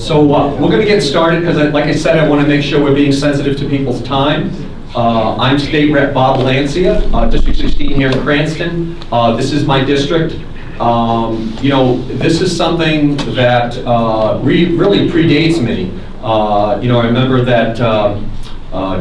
So we're going to get started because, like I said, I want to make sure we're being sensitive to people's time. I'm State Rep Bob Lancia, District 16 here in Cranston. This is my district. This is something that really predates me. I remember that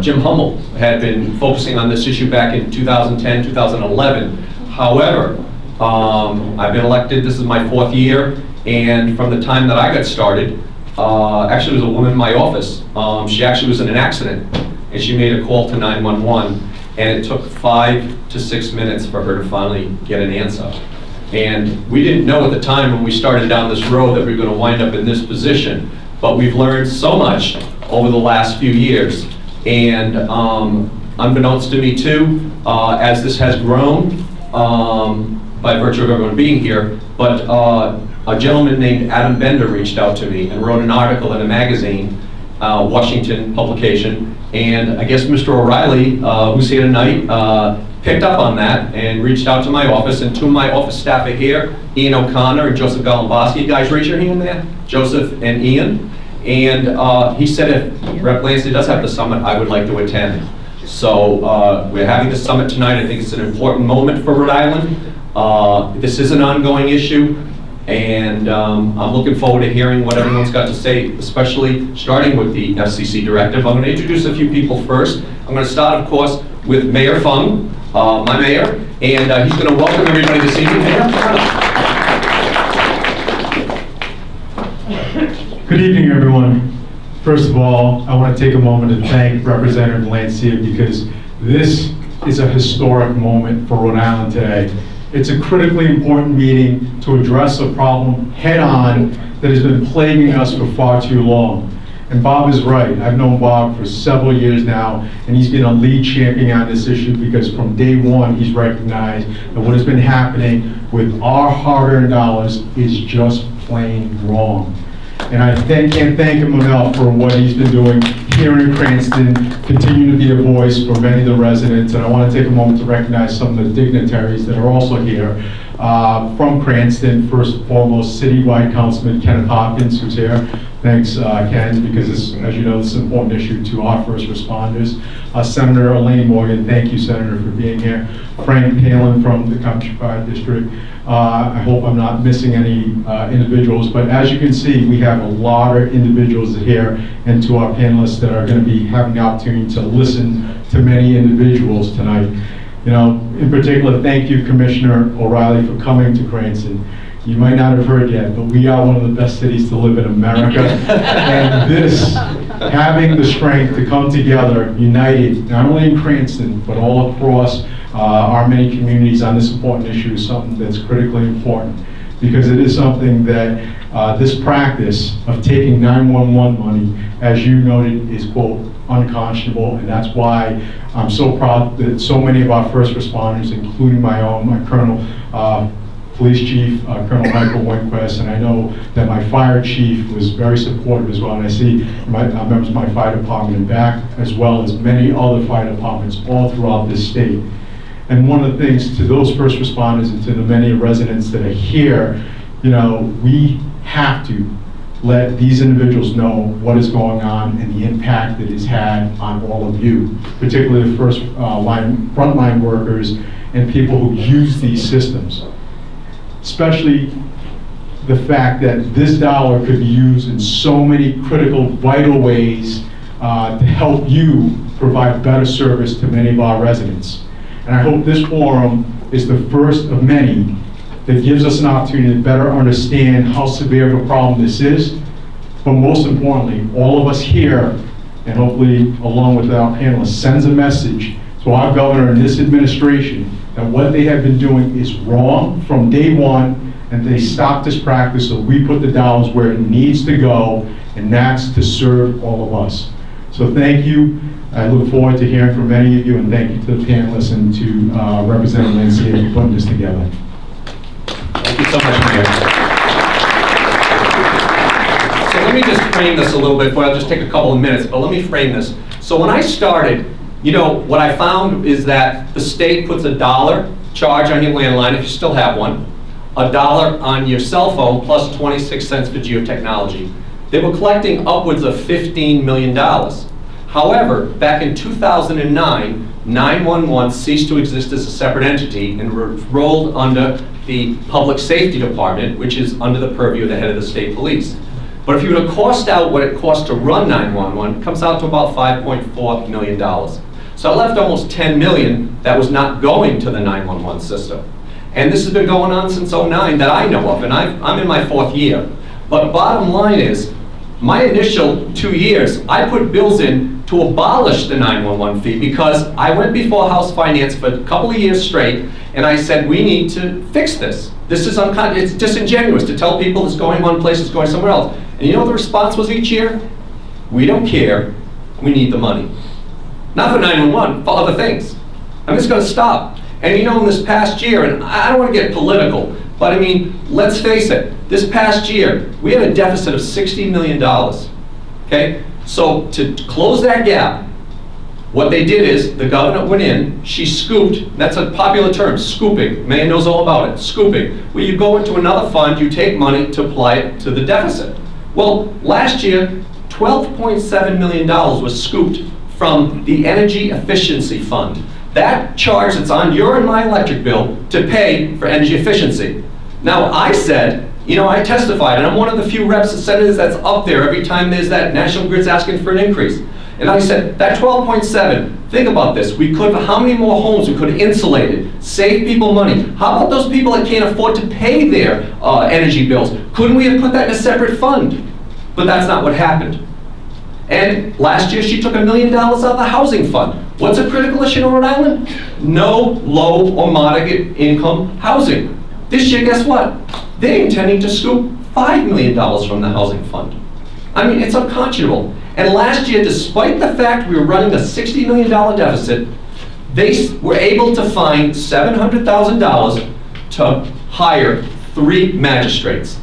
Jim Hummel had been focusing on this issue back in 2010, 2011. However, I've been elected, this is my 4th year, and from the time that I got started, actually there was a woman in my office. She actually was in an accident, and she made a call to 911, and it took 5 to 6 minutes for her to finally get an answer. And we didn't know at the time when we started down this road that we were going to wind up in this position, but we've learned so much over the last few years. And unbeknownst to me too, as this has grown, by virtue of everyone being here, but a gentleman named Adam Bender reached out to me and wrote an article in a magazine, Washington publication, and I guess Mr. O'Reilly, who's here tonight, picked up on that and reached out to my office, and two of my office staff are here, Ian O'Connor and Joseph Galambowski. Guys, raise your hand there. Joseph and Ian. And he said if Rep. Lancia does have the summit, I would like to attend. So we're having the summit tonight. I think it's an important moment for Rhode Island. This is an ongoing issue, and I'm looking forward to hearing what everyone's got to say, especially starting with the FCC directive. I'm going to introduce a few people first. I'm going to start, of course, with Mayor Fung, my mayor, and he's going to welcome everybody this evening. Mayor. Good evening, everyone. First of all, I want to take a moment to thank Representative Lancia because this is a historic moment for Rhode Island today. It's a critically important meeting to address a problem head-on that has been plaguing us for far too long. And Bob is right. I've known Bob for several years now, and he's been a lead champion on this issue because from day one, he's recognized that what has been happening with our hard-earned dollars is just plain wrong. And I can't thank him enough for what he's been doing here in Cranston, continuing to be a voice for many of the residents. And I want to take a moment to recognize some of the dignitaries that are also here from Cranston. First and foremost, citywide Councilman Kenneth Hopkins, who's here. Thanks, Ken, because this, as you know, this is an important issue to our first responders. Senator Elaine Morgan, thank you, Senator, for being here. Frank Palin from the Coventry Fire District. I hope I'm not missing any individuals, but as you can see, we have a lot of individuals here, and to our panelists that are going to be having the opportunity to listen to many individuals tonight. You know, in particular, thank you, Commissioner O'Reilly, for coming to Cranston. You might not have heard yet, but we are one of the best cities to live in America. And this, having the strength to come together, united, not only in Cranston, but all across our many communities on this important issue is something that's critically important. Because it is something that this practice of taking 911 money, as you noted, is, quote, unconscionable. And that's why I'm so proud that so many of our first responders, including my own, my Colonel, Police Chief, Colonel Michael Winquist, and I know that my fire chief was very supportive as well, and I see members of my fire department in back, as well as many other fire departments all throughout this state. And one of the things to those first responders and to the many residents that are here, you know, we have to let these individuals know what is going on and the impact that it's had on all of you, particularly the frontline workers and people who use these systems. Especially the fact that this dollar could be used in so many critical, vital ways to help you provide better service to many of our residents. And I hope this forum is the first of many that gives us an opportunity to better understand how severe of a problem this is, but most importantly, all of us here, and hopefully along with our panelists, sends a message to our governor and this administration that what they have been doing is wrong from day one, and they stop this practice so we put the dollars where it needs to go, and that's to serve all of us. So thank you. I look forward to hearing from many of you, and thank you to the panelists and to Representative Lancia for putting this together. Thank you so much, Mayor. So let me just frame this a little bit, I'll just take a couple of minutes, but let me frame this. So when I started, you know, what I found is that the state puts $1 charge on your landline, if you still have one, $1 on your cell phone, plus 26 cents for geotechnology. They were collecting upwards of $15 million. However, back in 2009, 911 ceased to exist as a separate entity and rolled under the Public Safety Department, which is under the purview of the head of the state police. But if you were to cost out what it costs to run 911, it comes out to about $5.4 million. So I left almost $10 million that was not going to the 911 system. And this has been going on since '09 that I know of, and I'm in my 4th year. But bottom line is, my initial 2 years, I put bills in to abolish the 911 fee because I went before House Finance for a couple of years straight, and I said, we need to fix this. This is it's disingenuous to tell people it's going one place, it's going somewhere else. And you know what the response was each year? We don't care, we need the money. Not for 911, for other things. I'm just gonna stop. And you know, in this past year, and I don't wanna get political, but I mean, let's face it, this past year, we had a deficit of $60 million, okay? So to close that gap, what they did is, the governor went in, she scooped, that's a popular term, scooping, Mayor knows all about it, scooping, where you go into another fund, you take money to apply it to the deficit. Well, last year, $12.7 million was scooped from the Energy Efficiency Fund. That charge that's on your and my electric bill to pay for energy efficiency. Now, I said, you know, I testified, and I'm one of the few reps and senators that's up there every time there's that National Grid's asking for an increase. And I said, that 12.7, think about this, we could, how many more homes we could have insulated, save people money. How about those people that can't afford to pay their energy bills? Couldn't we have put that in a separate fund? But that's not what happened. And last year, she took $1 million out of the housing fund. What's a critical issue in Rhode Island? No low or moderate income housing. This year, guess what? They're intending to scoop $5 million from the housing fund. I mean, it's unconscionable. And last year, despite the fact we were running a $60 million deficit, they were able to find $700,000 to hire 3 magistrates.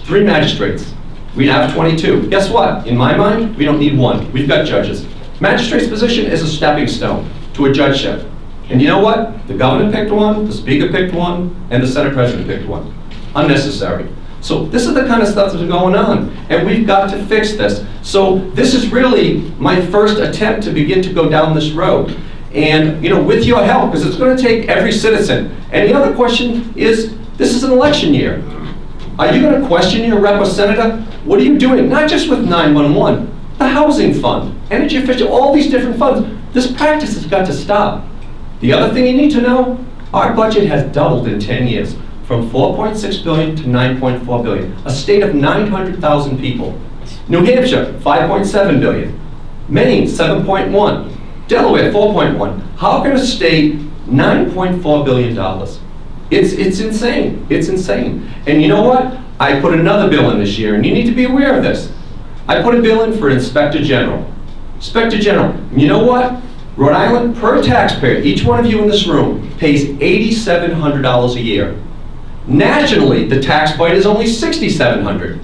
3 magistrates. We have 22. Guess what? In my mind, we don't need 1. We've got judges. Magistrate's position is a stepping stone to a judgeship. And you know what? The governor picked 1, the speaker picked 1, and the Senate president picked 1. Unnecessary. So this is the kind of stuff that's going on, and we've got to fix this. So this is really my first attempt to begin to go down this road. And you know, with your help, because it's going to take every citizen. And the other question is, this is an election year. Are you going to question your rep or senator? What are you doing? Not just with 911, the housing fund, energy efficient, all these different funds. This practice has got to stop. The other thing you need to know, our budget has doubled in 10 years, from $4.6 billion to $9.4 billion. A state of 900,000 people. New Hampshire, $5.7 billion. Maine, $7.1. Delaware, $4.1. How can a state $9.4 billion? It's insane. It's insane. And you know what? I put another bill in this year, and you need to be aware of this. I put a bill in for Inspector General. Inspector General. And you know what? Rhode Island, per taxpayer, each one of you in this room pays $8,700 a year. Nationally, the tax bite is only $6,700.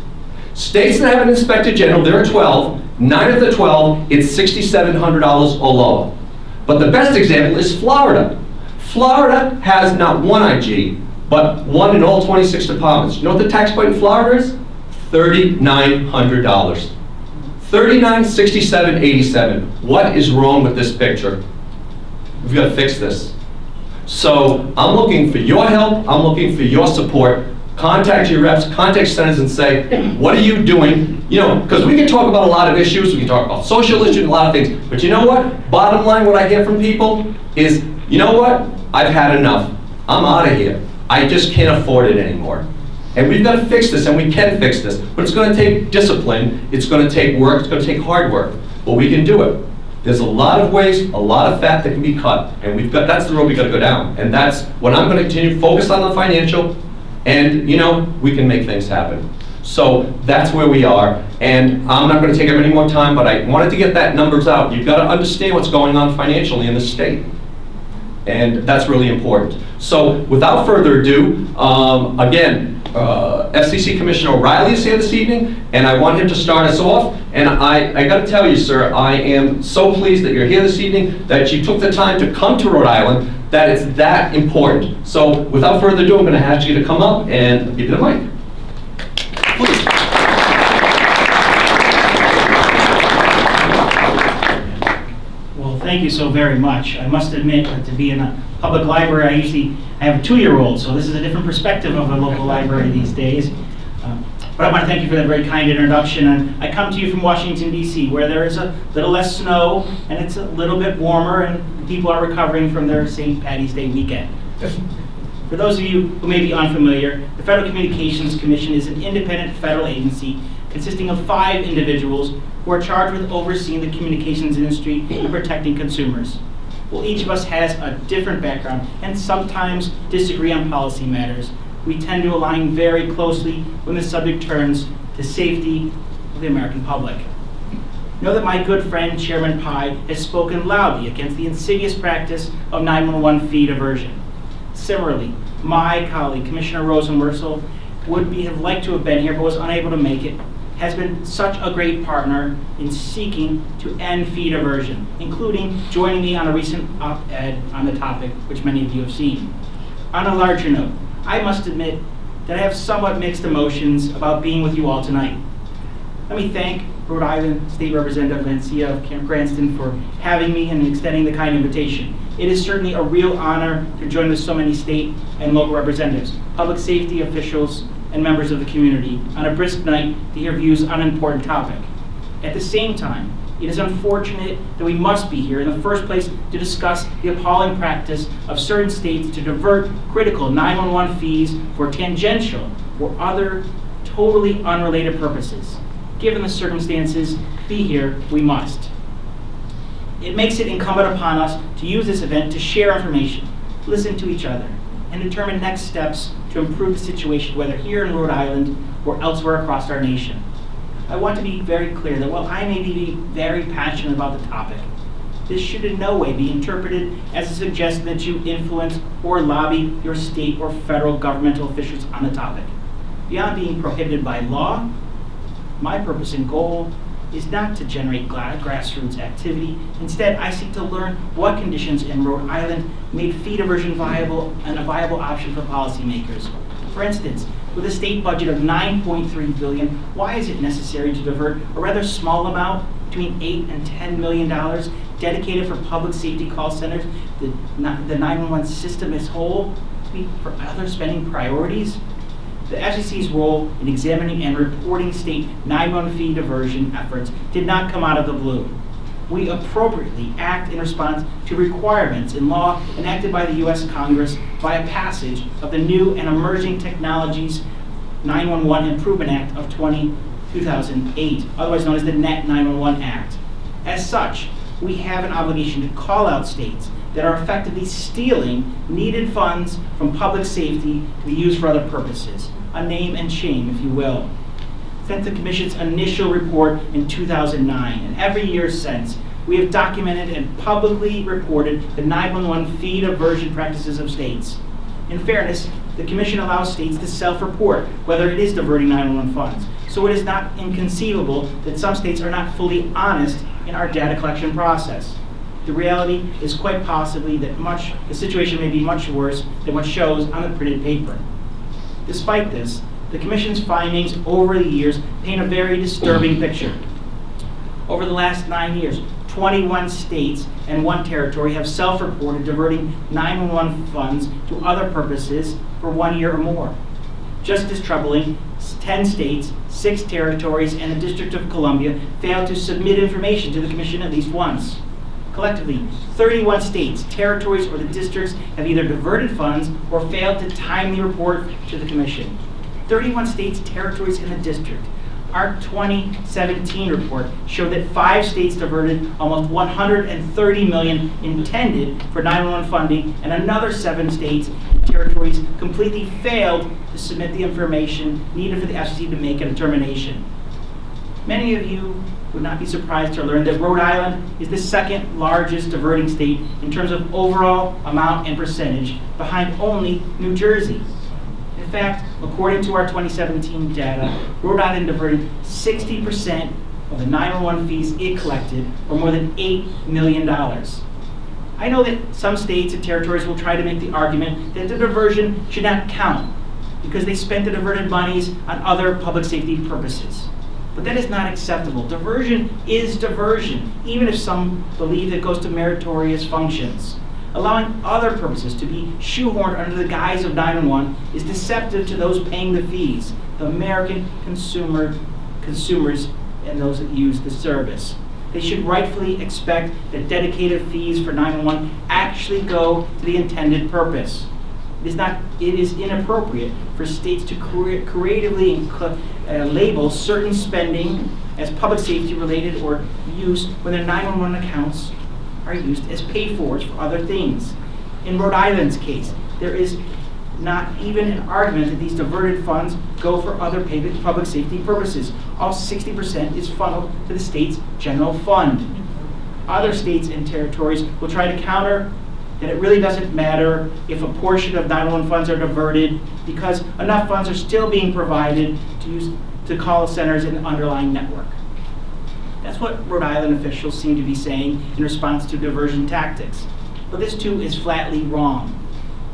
States that have an Inspector General, there are 12. 9 of the 12, it's $6,700 or lower. But the best example is Florida. Florida has not 1 IG, but 1 in all 26 departments. You know what the tax bite in Florida is? $3,900. $39, $67, $87. What is wrong with this picture? We've got to fix this. So I'm looking for your help. I'm looking for your support. Contact your reps, contact senators and say, what are you doing? You know, because we can talk about a lot of issues. We can talk about social issues, a lot of things. But you know what? Bottom line, what I hear from people is, you know what? I've had enough. I'm out of here. I just can't afford it anymore. And we've got to fix this, and we can fix this. But it's going to take discipline. It's going to take work. It's going to take hard work. But we can do it. There's a lot of ways, a lot of fat that can be cut. And that's the road we've got to go down. And that's what I'm going to continue to focus on the financial. And, you know, we can make things happen. So that's where we are. And I'm not going to take up any more time, but I wanted to get that numbers out. You've got to understand what's going on financially in the state. And that's really important. So without further ado, again, FCC Commissioner O'Reilly is here this evening, and I want him to start us off. And I got to tell you, sir, I am so pleased that you're here this evening, that you took the time to come to Rhode Island, that it's that important. So without further ado, I'm going to ask you to come up and give you the mic. Please. thank you so very much. I must admit that to be in a public library, I have a 2-year-old, so this is a different perspective of a local library these days. But I want to thank you for that very kind introduction. And I come to you from Washington, D.C., where there is a little less snow, and it's a little bit warmer, and people are recovering from their St. Patty's Day weekend. For those of you who may be unfamiliar, the Federal Communications Commission is an independent federal agency consisting of 5 individuals who are charged with overseeing the communications industry and protecting consumers. While each of us has a different background and sometimes disagree on policy matters, we tend to align very closely when the subject turns to safety of the American public. Know that my good friend Chairman Pai has spoken loudly against the insidious practice of 911 fee diversion. Similarly, my colleague, Commissioner Rosenworcel, would have liked to have been here but was unable to make it, has been such a great partner in seeking to end fee diversion, including joining me on a recent op-ed on the topic, which many of you have seen. On a larger note, I must admit that I have somewhat mixed emotions about being with you all tonight. Let me thank Rhode Island State Representative Lancia of Cranston for having me and extending the kind invitation. It is certainly a real honor to join with so many state and local representatives, public safety officials, and members of the community on a brisk night to hear views on an important topic. At the same time, it is unfortunate that we must be here in the first place to discuss the appalling practice of certain states to divert critical 911 fees for tangential or other totally unrelated purposes. Given the circumstances, be here we must. It makes it incumbent upon us to use this event to share information, listen to each other, and determine next steps to improve the situation, whether here in Rhode Island or elsewhere across our nation. I want to be very clear that while I may be very passionate about the topic, this should in no way be interpreted as a suggestion that you influence or lobby your state or federal governmental officials on the topic. Beyond being prohibited by law, my purpose and goal is not to generate grassroots activity. Instead, I seek to learn what conditions in Rhode Island made fee diversion viable and a viable option for policymakers. For instance, with a state budget of $9.3 billion, why is it necessary to divert a rather small amount, between $8 and $10 million, dedicated for public safety call centers, the 911 system as whole, for other spending priorities? The FCC's role in examining and reporting state 911 fee diversion efforts did not come out of the blue. We appropriately act in response to requirements in law enacted by the U.S. Congress via passage of the New and Emerging Technologies 911 Improvement Act of 2008, otherwise known as the Net 911 Act. As such, we have an obligation to call out states that are effectively stealing needed funds from public safety to be used for other purposes. A name and shame, if you will. Since the Commission's initial report in 2009, and every year since, we have documented and publicly reported the 911 fee diversion practices of states. In fairness, the Commission allows states to self-report whether it is diverting 911 funds. So it is not inconceivable that some states are not fully honest in our data collection process. The reality is quite possibly that the situation may be much worse than what shows on the printed paper. Despite this, the Commission's findings over the years paint a very disturbing picture. Over the last 9 years, 21 states and 1 territory have self-reported diverting 911 funds to other purposes for 1 year or more. Just as troubling, 10 states, 6 territories, and the District of Columbia failed to submit information to the Commission at least once. Collectively, 31 states, territories, or the districts have either diverted funds or failed to timely report to the Commission. 31 states, territories, and the district. Our 2017 report showed that 5 states diverted almost $130 million intended for 911 funding, and another 7 states and territories completely failed to submit the information needed for the FCC to make a determination. Many of you would not be surprised to learn that Rhode Island is the 2nd largest diverting state in terms of overall amount and percentage, behind only New Jersey. In fact, according to our 2017 data, Rhode Island diverted 60% of the 911 fees it collected, or more than $8 million. I know that some states and territories will try to make the argument that the diversion should not count because they spent the diverted monies on other public safety purposes. But that is not acceptable. Diversion is diversion, even if some believe it goes to meritorious functions. Allowing other purposes to be shoehorned under the guise of 911 is deceptive to those paying the fees, the American consumers and those that use the service. They should rightfully expect that dedicated fees for 911 actually go to the intended purpose. It is inappropriate for states to creatively label certain spending as public safety related or use when their 911 accounts are used as pay-fors for other things. In Rhode Island's case, there is not even an argument that these diverted funds go for other public safety purposes. All 60% is funneled to the state's general fund. Other states and territories will try to counter that it really doesn't matter if a portion of 911 funds are diverted because enough funds are still being provided to use to call centers in the underlying network. That's what Rhode Island officials seem to be saying in response to diversion tactics. But this too is flatly wrong.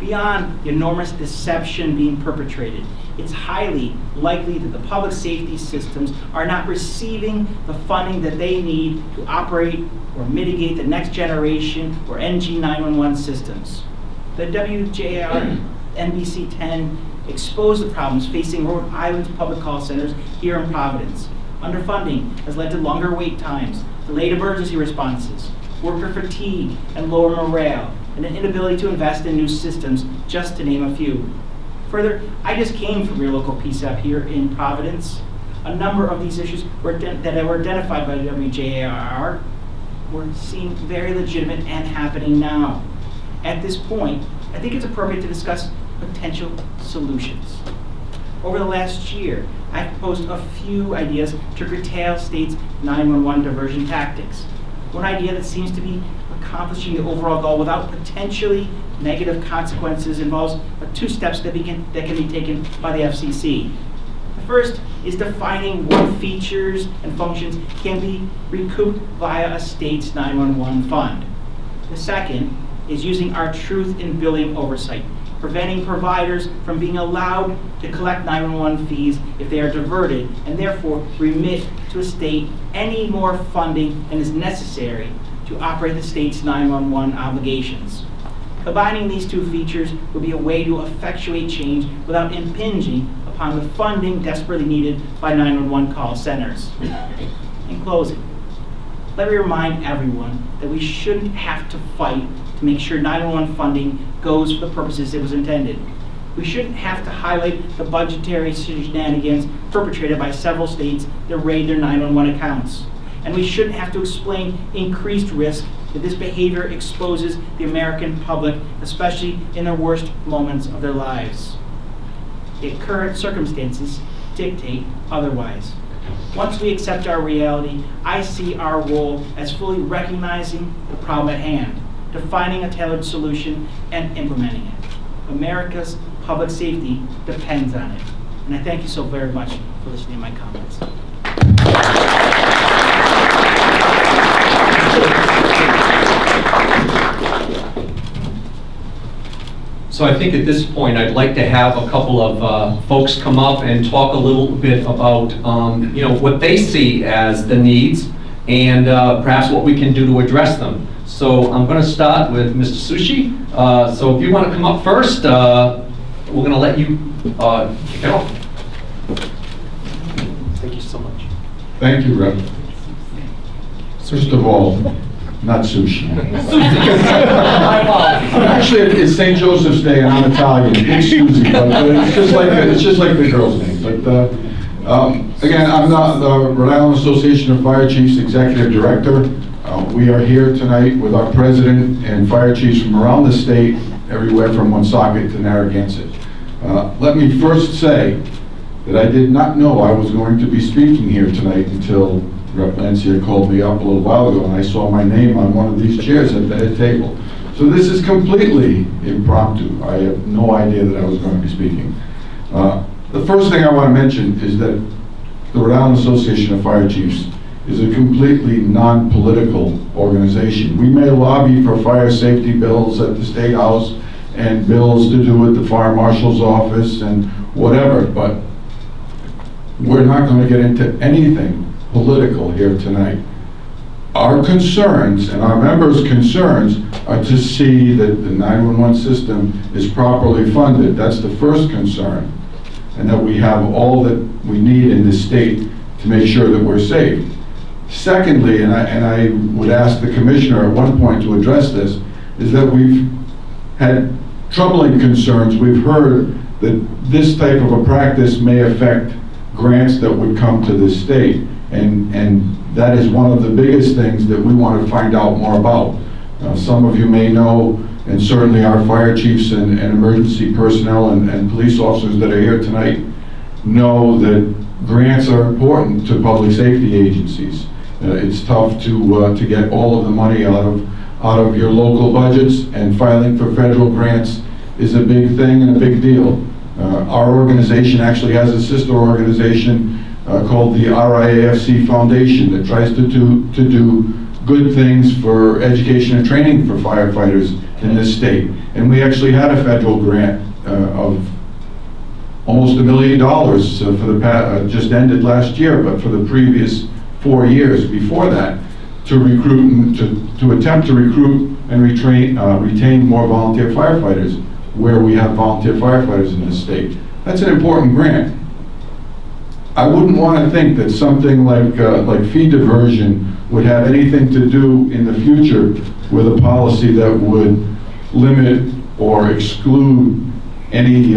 Beyond the enormous deception being perpetrated, it's highly likely that the public safety systems are not receiving the funding that they need to operate or mitigate the next generation or NG 911 systems. The WJR NBC 10 exposed the problems facing Rhode Island's public call centers here in Providence. Underfunding has led to longer wait times, delayed emergency responses, worker fatigue and lower morale, and an inability to invest in new systems, just to name a few. Further, I just came from your local PSAP here in Providence. A number of these issues that were identified by the WJAR were seen very legitimate and happening now. At this point, I think it's appropriate to discuss potential solutions. Over the last year, I've proposed a few ideas to curtail states' 911 diversion tactics. One idea that seems to be accomplishing the overall goal without potentially negative consequences involves two steps that can be taken by the FCC. The first is defining what features and functions can be recouped via a state's 911 fund. The second is using our truth in billing oversight, preventing providers from being allowed to collect 911 fees if they are diverted and therefore remit to a state any more funding than is necessary to operate the state's 911 obligations. Combining these two features would be a way to effectuate change without impinging upon the funding desperately needed by 911 call centers. In closing, let me remind everyone that we shouldn't have to fight to make sure 911 funding goes for the purposes it was intended. We shouldn't have to highlight the budgetary shenanigans perpetrated by several states that raid their 911 accounts. And we shouldn't have to explain increased risk that this behavior exposes the American public, especially in their worst moments of their lives. Yet current circumstances dictate otherwise. Once we accept our reality, I see our role as fully recognizing the problem at hand, defining a tailored solution, and implementing it. America's public safety depends on it. And I thank you so very much for listening to my comments. So I think at this point, I'd like to have a couple of folks come up and talk a little bit about what they see as the needs and perhaps what we can do to address them. So I'm going to start with Mr. Susi. So if you want to come up first, we're going to let you kick it off. Thank you so much. Thank you, Rep. First of all, not sushi. Actually, it's St. Joseph's Day, and I'm Italian. It's Susi, but it's just like the girl's name. But again, I'm the Rhode Island Association of Fire Chiefs Executive Director. We are here tonight with our president and fire chiefs from around the state, everywhere from Woonsocket to Narragansett. Let me first say that I did not know I was going to be speaking here tonight until Rep. Lancia called me up a little while ago and I saw my name on one of these chairs at the head table. So this is completely impromptu. I have no idea that I was going to be speaking. The first thing I want to mention is that the Rhode Island Association of Fire Chiefs is a completely non-political organization. We may lobby for fire safety bills at the State House and bills to do with the Fire Marshal's office and whatever, but we're not going to get into anything political here tonight. Our concerns and our members' concerns are to see that the 911 system is properly funded. That's the first concern. And that we have all that we need in this state to make sure that we're safe. Secondly, and I would ask the commissioner at one point to address this, is that we've had troubling concerns. We've heard that this type of a practice may affect grants that would come to this state. And that is one of the biggest things that we want to find out more about. Some of you may know, and certainly our fire chiefs and emergency personnel and police officers that are here tonight know that grants are important to public safety agencies. It's tough to get all of the money out of your local budgets, and filing for federal grants is a big thing and a big deal. Our organization actually has a sister organization called the RIAFC Foundation that tries to do good things for education and training for firefighters in this state. And we actually had a federal grant of almost $1 million for the just ended last year, but for the previous 4 years before that, to recruit and to attempt to recruit and retain more volunteer firefighters where we have volunteer firefighters in this state. That's an important grant. I wouldn't want to think that something like fee diversion would have anything to do in the future with a policy that would limit or exclude any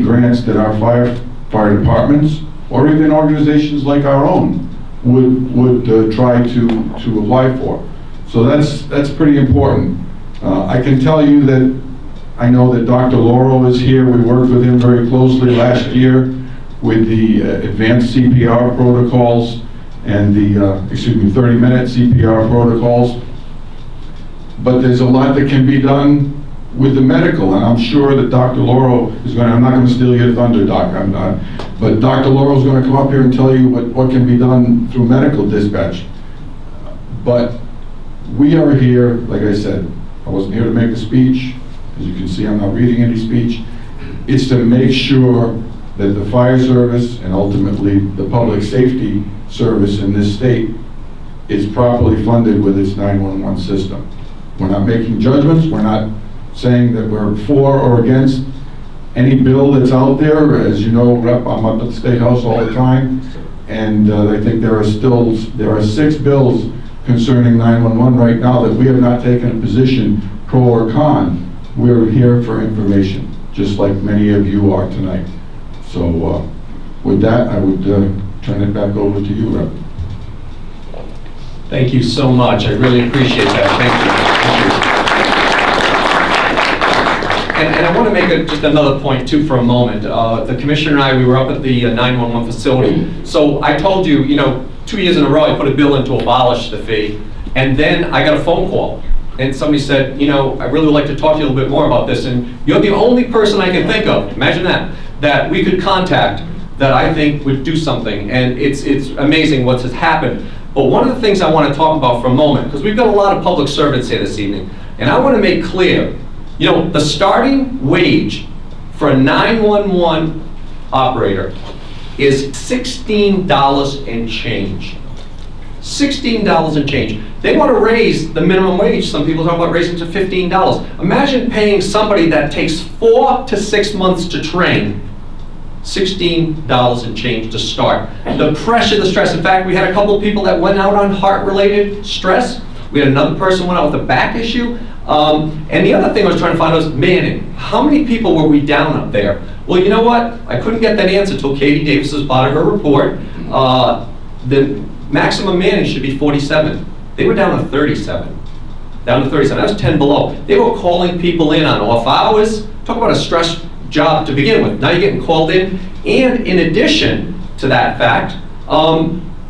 grants that our fire departments or even organizations like our own would try to apply for. So that's pretty important. I can tell you that I know that Dr. Lauro is here. We worked with him very closely last year with the advanced CPR protocols and the 30-minute CPR protocols. But there's a lot that can be done with the medical, and I'm sure that Dr. Lauro is going to, I'm not going to steal your thunder, Doc, I'm not, but Dr. Lauro is going to come up here and tell you what can be done through medical dispatch. But we are here, like I said, I wasn't here to make a speech. As you can see, I'm not reading any speech. It's to make sure that the fire service and ultimately the public safety service in this state is properly funded with its 911 system. We're not making judgments. We're not saying that we're for or against any bill that's out there. As you know, Rep, I'm up at the State House all the time, and I think there are 6 bills concerning 911 right now that we have not taken a position pro or con. We're here for information, just like many of you are tonight. So with that, I would turn it back over to you, Rep. Thank you so much. I really appreciate that. Thank you. And I want to make just another point too for a moment. The commissioner and I, we were up at the 911 facility. So I told you, 2 years in a row, I put a bill in to abolish the fee, and then I got a phone call. And somebody said, I really would like to talk to you a little bit more about this. And you're the only person I can think of, imagine that we could contact that I think would do something. And it's amazing what has happened. But one of the things I want to talk about for a moment, because we've got a lot of public servants here this evening, and I want to make clear, the starting wage for a 911 operator is $16 and change. $16 and change. They want to raise the minimum wage. Some people talk about raising to $15. Imagine paying somebody that takes 4 to 6 months to train $16 and change to start. The pressure, the stress. In fact, we had a couple of people that went out on heart-related stress. We had another person went out with a back issue. And the other thing I was trying to find was manning. How many people were we down up there? Well, you know what? I couldn't get that answer until Katie Davis was part of her report. The maximum manning should be 47. They were down to 37. Down to 37. That was 10 below. They were calling people in on off hours. Talk about a stress job to begin with. Now you're getting called in. And in addition to that fact,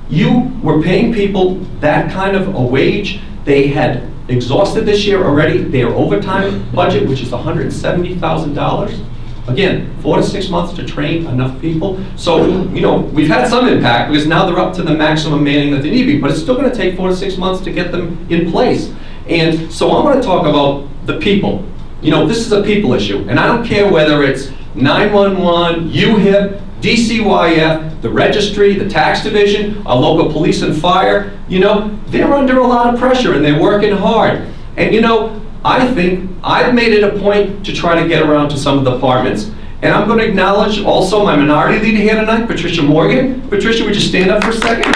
you were paying people that kind of a wage. They had exhausted this year already their overtime budget, which is $170,000. Again, 4 to 6 months to train enough people. So, we've had some impact because now they're up to the maximum manning that they need to be, but it's still going to take 4 to 6 months to get them in place. And so I'm going to talk about the people. This is a people issue, and I don't care whether it's 911, UHIP, DCYF, the registry, the tax division, our local police and fire, you know, they're under a lot of pressure and they're working hard. And you know, I think I've made it a point to try to get around to some of the departments. And I'm going to acknowledge also my minority leader here tonight, Patricia Morgan. Patricia, would you stand up for a second?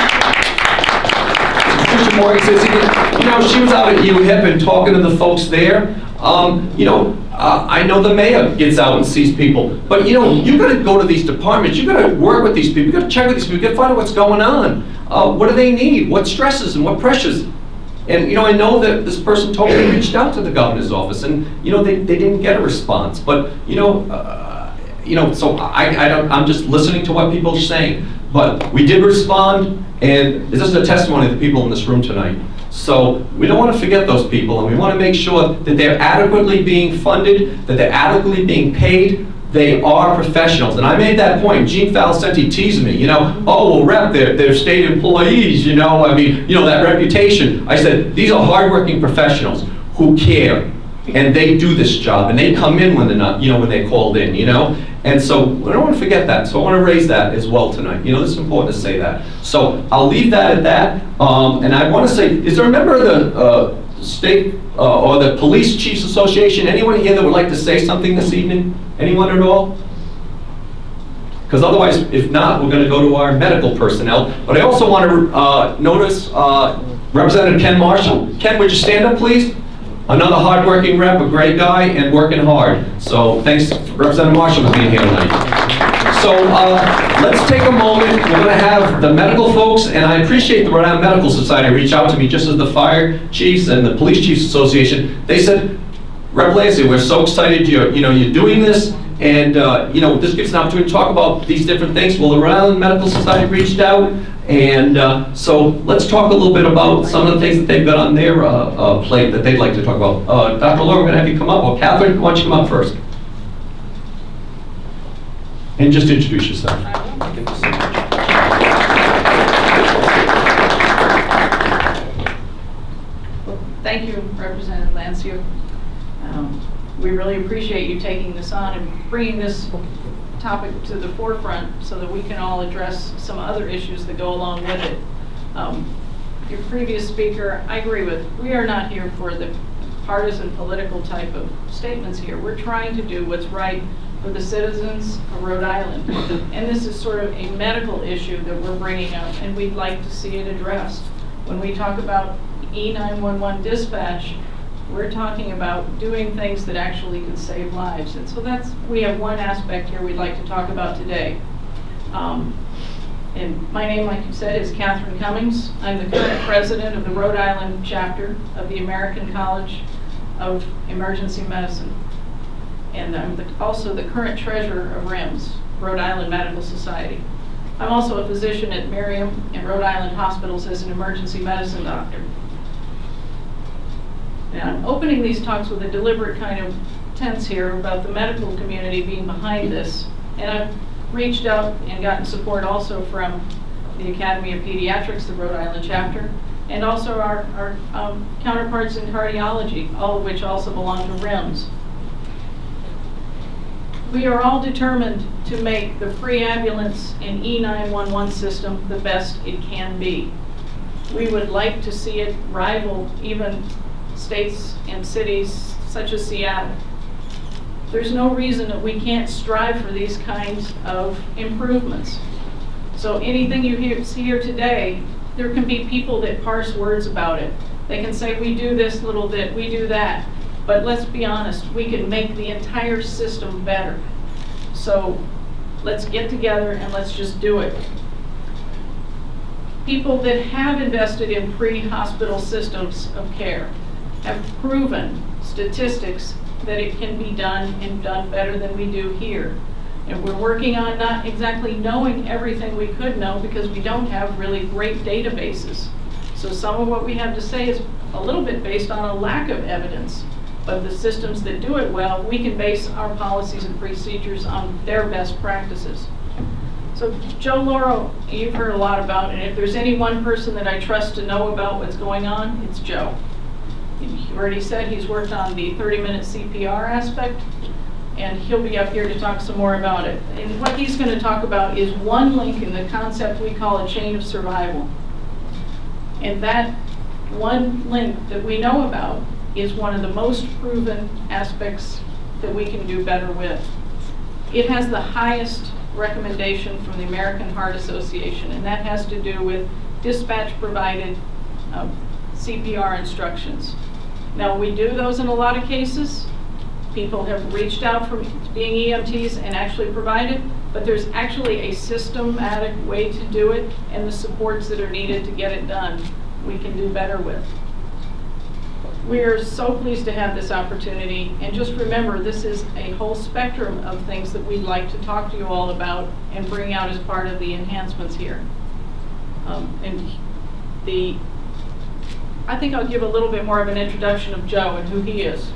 Patricia Morgan says, you know, she was out at UHIP and talking to the folks there. You know, I know the mayor gets out and sees people, but you know, you got to go to these departments, you got to work with these people, you got to check with these people, you got to find out what's going on. What do they need? What stresses and what pressures? And you know, I know that this person totally reached out to the governor's office, and you know, they didn't get a response. But you know, so I'm just listening to what people are saying. But we did respond, and this is a testimony of the people in this room tonight. So we don't want to forget those people, and we want to make sure that they're adequately being funded, that they're adequately being paid. They are professionals, and I made that point. Gene Falsenti teased me, you know, oh, well, Rep, they're state employees, you know, I mean, you know, that reputation. I said, these are hardworking professionals who care, and they do this job, and they come in when they're not, you know, when they're called in, you know. And so I don't want to forget that, so I want to raise that as well tonight. You know, this is important to say that. So I'll leave that at that, and I want to say, is there a member of the state or the Police Chiefs Association, anyone here that would like to say something this evening? Anyone at all? Because otherwise, if not, we're going to go to our medical personnel. But I also want to notice Representative Ken Marshall. Ken, would you stand up, please? Another hardworking rep, a great guy, and working hard. So thanks, Representative Marshall, for being here tonight. So let's take a moment. We're going to have the medical folks, and I appreciate the Rhode Island Medical Society reach out to me, just as the Fire Chiefs and the Police Chiefs Association. They said, Rep. Lancia, we're so excited you're doing this, and you know, this gives an opportunity to talk about these different things. Well, the Rhode Island Medical Society reached out, and so let's talk a little bit about some of the things that they've got on their plate that they'd like to talk about. Dr. Lauro, we're going to have you come up. Well, Catherine, why don't you come up first? And just introduce yourself. Thank you, Representative Lancia. We really appreciate you taking this on and bringing this topic to the forefront so that we can all address some other issues that go along with it. Your previous speaker, I agree with. We are not here for the partisan political type of statements here. We're trying to do what's right for the citizens of Rhode Island. And this is sort of a medical issue that we're bringing up, and we'd like to see it addressed. When we talk about E911 dispatch, we're talking about doing things that actually can save lives. And so we have one aspect here we'd like to talk about today. And my name, like you said, is Catherine Cummings. I'm the current president of the Rhode Island chapter of the American College of Emergency Medicine. And I'm also the current treasurer of RIMS, Rhode Island Medical Society. I'm also a physician at Merriam and Rhode Island Hospitals as an emergency medicine doctor. And I'm opening these talks with a deliberate kind of tense here about the medical community being behind this. And I've reached out and gotten support also from the Academy of Pediatrics, the Rhode Island chapter, and also our counterparts in cardiology, all of which also belong to RIMS. We are all determined to make the free ambulance and E911 system the best it can be. We would like to see it rival even states and cities such as Seattle. There's no reason that we can't strive for these kinds of improvements. So anything you see here today, there can be people that parse words about it. They can say, we do this little bit, we do that. But let's be honest, we can make the entire system better. So let's get together and let's just do it. People that have invested in pre-hospital systems of care have proven statistics that it can be done and done better than we do here. And we're working on not exactly knowing everything we could know because we don't have really great databases. So some of what we have to say is a little bit based on a lack of evidence. But the systems that do it well, we can base our policies and procedures on their best practices. So Joe Lauro, you've heard a lot about, and if there's any one person that I trust to know about what's going on, it's Joe. He already said he's worked on the 30-minute CPR aspect. and he'll be up here to talk some more about it. And what he's going to talk about is one link in the concept we call a chain of survival. And that one link that we know about is one of the most proven aspects that we can do better with. It has the highest recommendation from the American Heart Association, and that has to do with dispatch-provided CPR instructions. Now, we do those in a lot of cases. People have reached out from being EMTs and actually provided, but there's actually a systematic way to do it, and the supports that are needed to get it done, we can do better with. We're so pleased to have this opportunity, and just remember, this is a whole spectrum of things that we'd like to talk to you all about and bring out as part of the enhancements here. I think I'll give a little bit more of an introduction of Joe and who he is.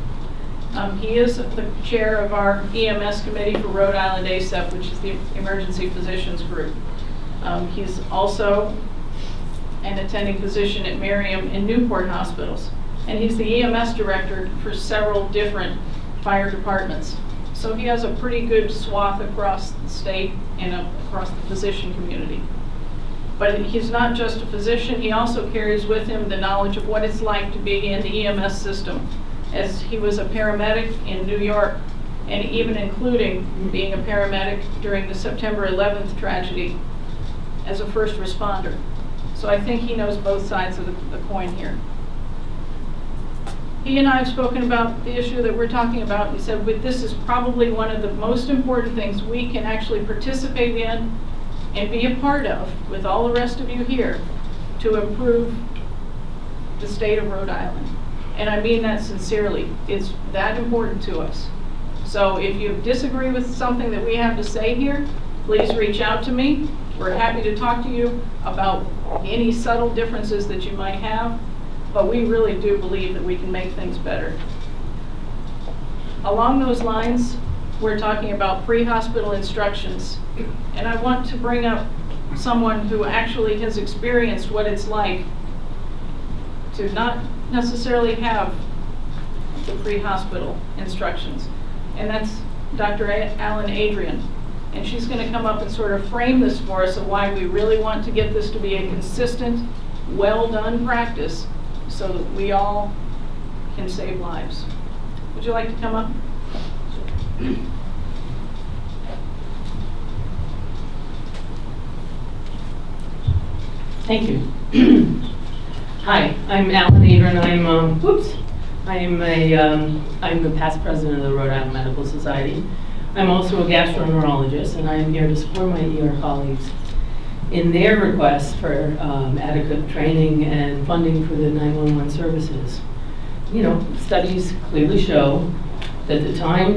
He is the chair of our EMS committee for Rhode Island ASEP, which is the Emergency Physicians Group. He's also an attending physician at Merriam and Newport hospitals. And he's the EMS director for several different fire departments. So he has a pretty good swath across the state and across the physician community. But he's not just a physician, he also carries with him the knowledge of what it's like to be in the EMS system, as he was a paramedic in New York, and even including being a paramedic during the September 11th tragedy as a first responder. So I think he knows both sides of the coin here. He and I have spoken about the issue that we're talking about. He said, this is probably one of the most important things we can actually participate in and be a part of, with all the rest of you here, to improve the state of Rhode Island. And I mean that sincerely. It's that important to us. So if you disagree with something that we have to say here, please reach out to me. We're happy to talk to you about any subtle differences that you might have. But we really do believe that we can make things better. Along those lines, we're talking about pre-hospital instructions. And I want to bring up someone who actually has experienced what it's like to not necessarily have the pre-hospital instructions. And that's Dr. Allan Adrian. And she's going to come up and sort of frame this for us of why we really want to get this to be a consistent, well-done practice, so that we all can save lives. Would you like to come up? Thank you. Hi, I'm Allan Adrian. I'm the past president of the Rhode Island Medical Society. I'm also a gastroenterologist, and I am here to support my ER colleagues in their request for adequate training and funding for the 911 services. You know, studies clearly show that the time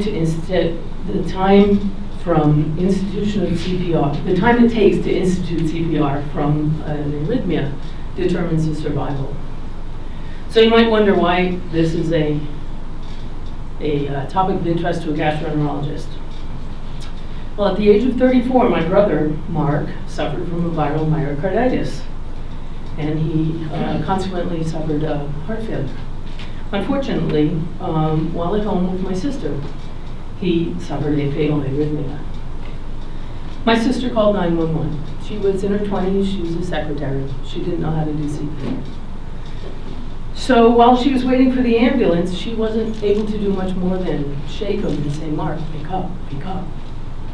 from institution of CPR, the time it takes to institute CPR from an arrhythmia determines the survival. So you might wonder why this is a topic of interest to a gastroenterologist. Well, at the age of 34, my brother, Mark, suffered from a viral myocarditis, and he consequently suffered heart failure. Unfortunately, while at home with my sister, he suffered a fatal arrhythmia. My sister called 911. She was in her 20s, she was a secretary. She didn't know how to do CPR. So while she was waiting for the ambulance, she wasn't able to do much more than shake him and say, "Mark, wake up, wake up."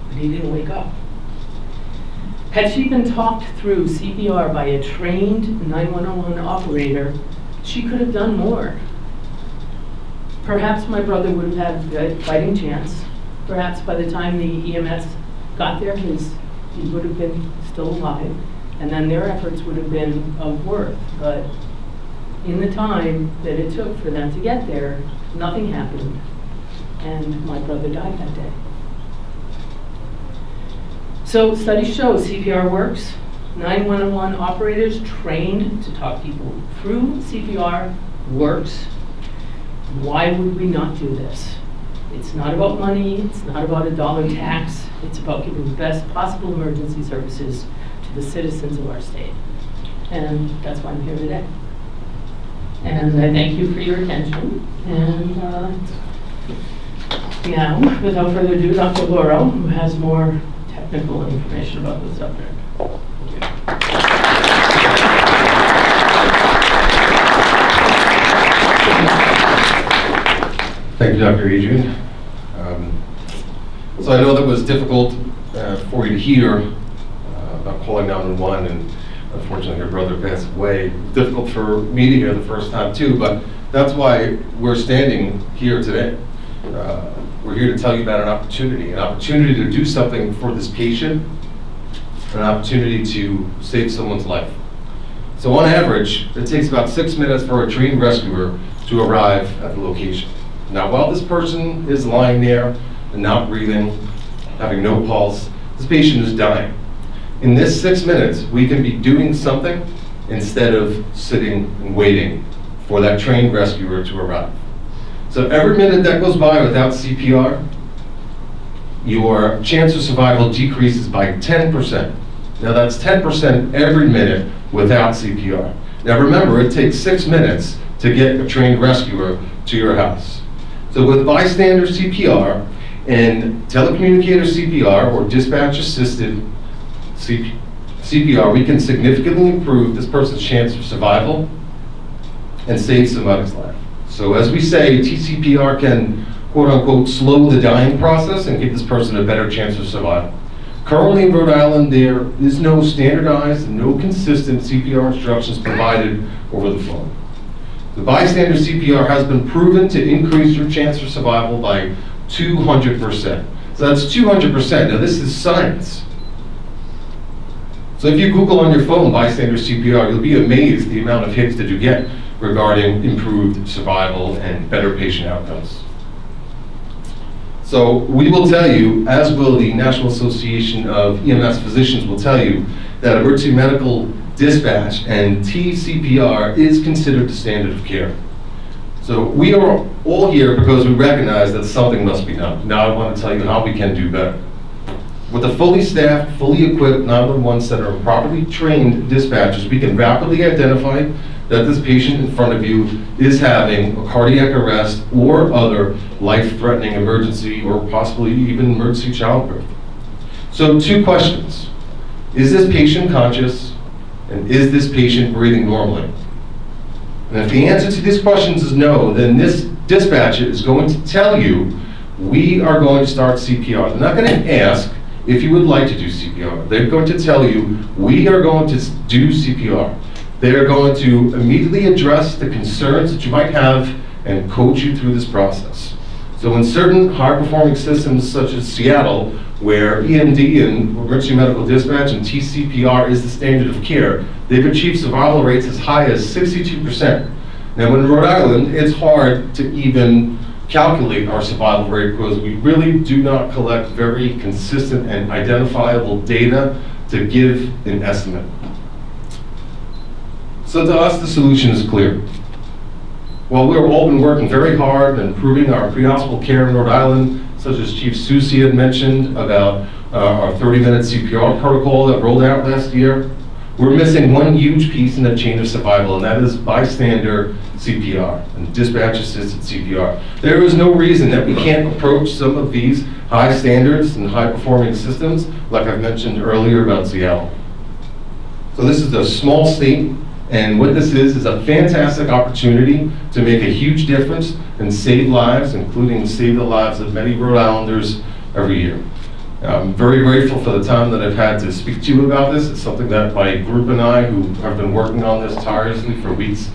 But he didn't wake up. Had she been talked through CPR by a trained 911 operator, she could have done more. Perhaps my brother would have had a fighting chance. Perhaps by the time the EMS got there, he would have been still alive, and then their efforts would have been of worth. But in the time that it took for them to get there, nothing happened, and my brother died that day. So studies show CPR works. 911 operators trained to talk people through CPR works. Why would we not do this? It's not about money, it's not about a dollar tax, it's about giving the best possible emergency services to the citizens of our state. And that's why I'm here today. And I thank you for your attention. And Now, without further ado, Dr. Lauro, who has more technical information about the subject. Thank you, Dr. Adrian. So I know that was difficult for you to hear about calling 911, and unfortunately your brother passed away. Difficult for me to hear the first time too, but that's why we're standing here today. We're here to tell you about an opportunity to do something for this patient, an opportunity to save someone's life. So on average, it takes about 6 minutes for a trained rescuer to arrive at the location. Now, while this person is lying there and not breathing, having no pulse, this patient is dying. In this 6 minutes, we can be doing something instead of sitting and waiting for that trained rescuer to arrive. So every minute that goes by without CPR, your chance of survival decreases by 10%. Now that's 10% every minute without CPR. Now remember, it takes 6 minutes to get a trained rescuer to your house. So with bystander CPR and telecommunicator CPR or dispatch assisted CPR, we can significantly improve this person's chance of survival and save somebody's life. So as we say, TCPR can quote unquote slow the dying process and give this person a better chance of survival. Currently in Rhode Island, there is no standardized, no consistent CPR instructions provided over the phone. The bystander CPR has been proven to increase your chance for survival by 200%. So that's 200%. Now this is science. So if you Google on your phone bystander CPR, you'll be amazed the amount of hits that you get regarding improved survival and better patient outcomes. So we will tell you, as will the National Association of EMS Physicians will tell you, that emergency medical dispatch and TCPR is considered the standard of care. So we are all here because we recognize that something must be done. Now I want to tell you how we can do better. With a fully staffed, fully equipped 911 center and properly trained dispatchers, we can rapidly identify that this patient in front of you is having a cardiac arrest or other life-threatening emergency or possibly even emergency childbirth. So 2 questions. Is this patient conscious? And is this patient breathing normally? And if the answer to these questions is no, then this dispatcher is going to tell you, we are going to start CPR. They're not going to ask if you would like to do CPR. They're going to tell you, we are going to do CPR. They are going to immediately address the concerns that you might have and coach you through this process. So in certain high-performing systems such as Seattle, where EMD and emergency medical dispatch and TCPR is the standard of care, they've achieved survival rates as high as 62%. Now in Rhode Island, it's hard to even calculate our survival rate because we really do not collect very consistent and identifiable data to give an estimate. So to us, the solution is clear. While we've all been working very hard and improving our pre-hospital care in Rhode Island, such as Chief Susi had mentioned about our 30-minute CPR protocol that rolled out last year, we're missing one huge piece in the chain of survival, and that is bystander CPR and dispatch-assisted CPR. There is no reason that we can't approach some of these high standards and high-performing systems, like I've mentioned earlier about Seattle. So this is a small state, and what this is a fantastic opportunity to make a huge difference and save lives, including save the lives of many Rhode Islanders every year. I'm very grateful for the time that I've had to speak to you about this. It's something that my group and I, who have been working on this tirelessly for weeks,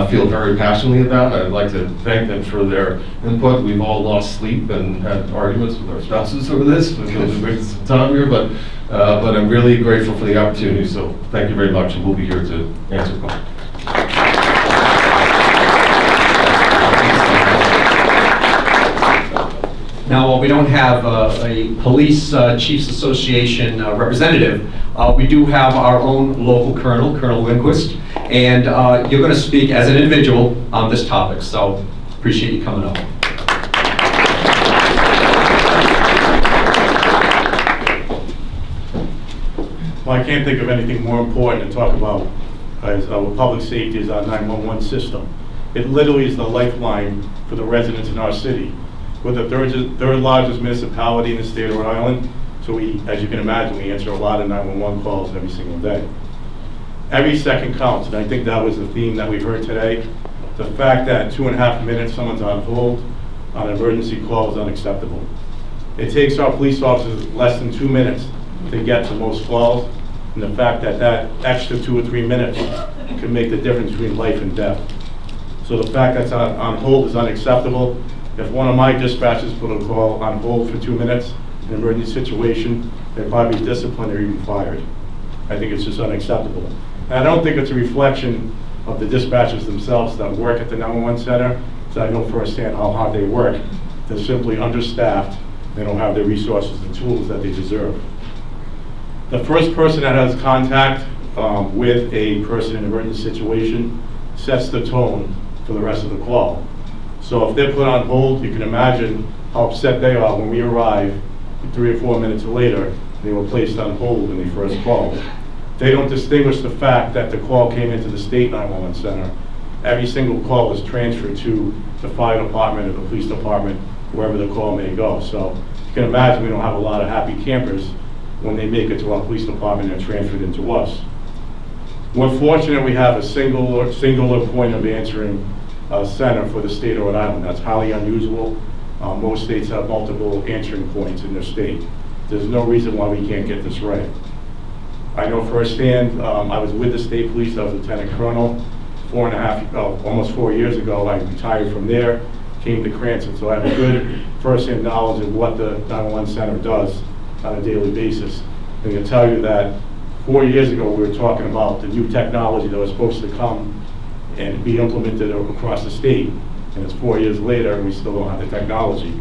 feel very passionately about. I'd like to thank them for their input. We've all lost sleep and had arguments with our spouses over this because we wasted some time here, but I'm really grateful for the opportunity. So thank you very much, and we'll be here to answer questions. Now, while we don't have a Police Chiefs Association representative, we do have our own local colonel, Colonel Winquist, and you're going to speak as an individual on this topic, so appreciate you coming up. Well, I can't think of anything more important to talk about as our public safety is our 911 system. It literally is the lifeline for the residents in our city. We're the third largest municipality in the state of Rhode Island, so we, as you can imagine, we answer a lot of 911 calls every single day. Every second counts, and I think that was the theme that we heard today. The fact that 2.5 minutes someone's on hold on an emergency call is unacceptable. It takes our police officers less than 2 minutes to get to most calls, and the fact that that extra 2 or 3 minutes can make the difference between life and death. So the fact that's on hold is unacceptable. If one of my dispatchers put a call on hold for 2 minutes in an emergency situation, they'd probably be disciplined or even fired. I think it's just unacceptable. And I don't think it's a reflection of the dispatchers themselves that work at the 911 center, because I know firsthand how hard they work. They're simply understaffed. They don't have the resources and tools that they deserve. The first person that has contact with a person in an emergency situation sets the tone for the rest of the call. So if they're put on hold, you can imagine how upset they are when we arrive 3 or 4 minutes later. They were placed on hold when they first called. They don't distinguish the fact that the call came into the state 911 center. Every single call is transferred to the fire department or the police department, wherever the call may go. So you can imagine we don't have a lot of happy campers when they make it to our police department and transferred into us. We're fortunate we have a singular point of answering center for the state of Rhode Island. That's highly unusual. Most states have multiple answering points in their state. There's no reason why we can't get this right. I know firsthand, I was with the state police, I was Lieutenant Colonel. Almost 4 years ago, I retired from there, came to Cranston, so I have a good first-hand knowledge of what the 911 center does on a daily basis. I can tell you that 4 years ago, we were talking about the new technology that was supposed to come and be implemented across the state, and it's 4 years later, and we still don't have the technology.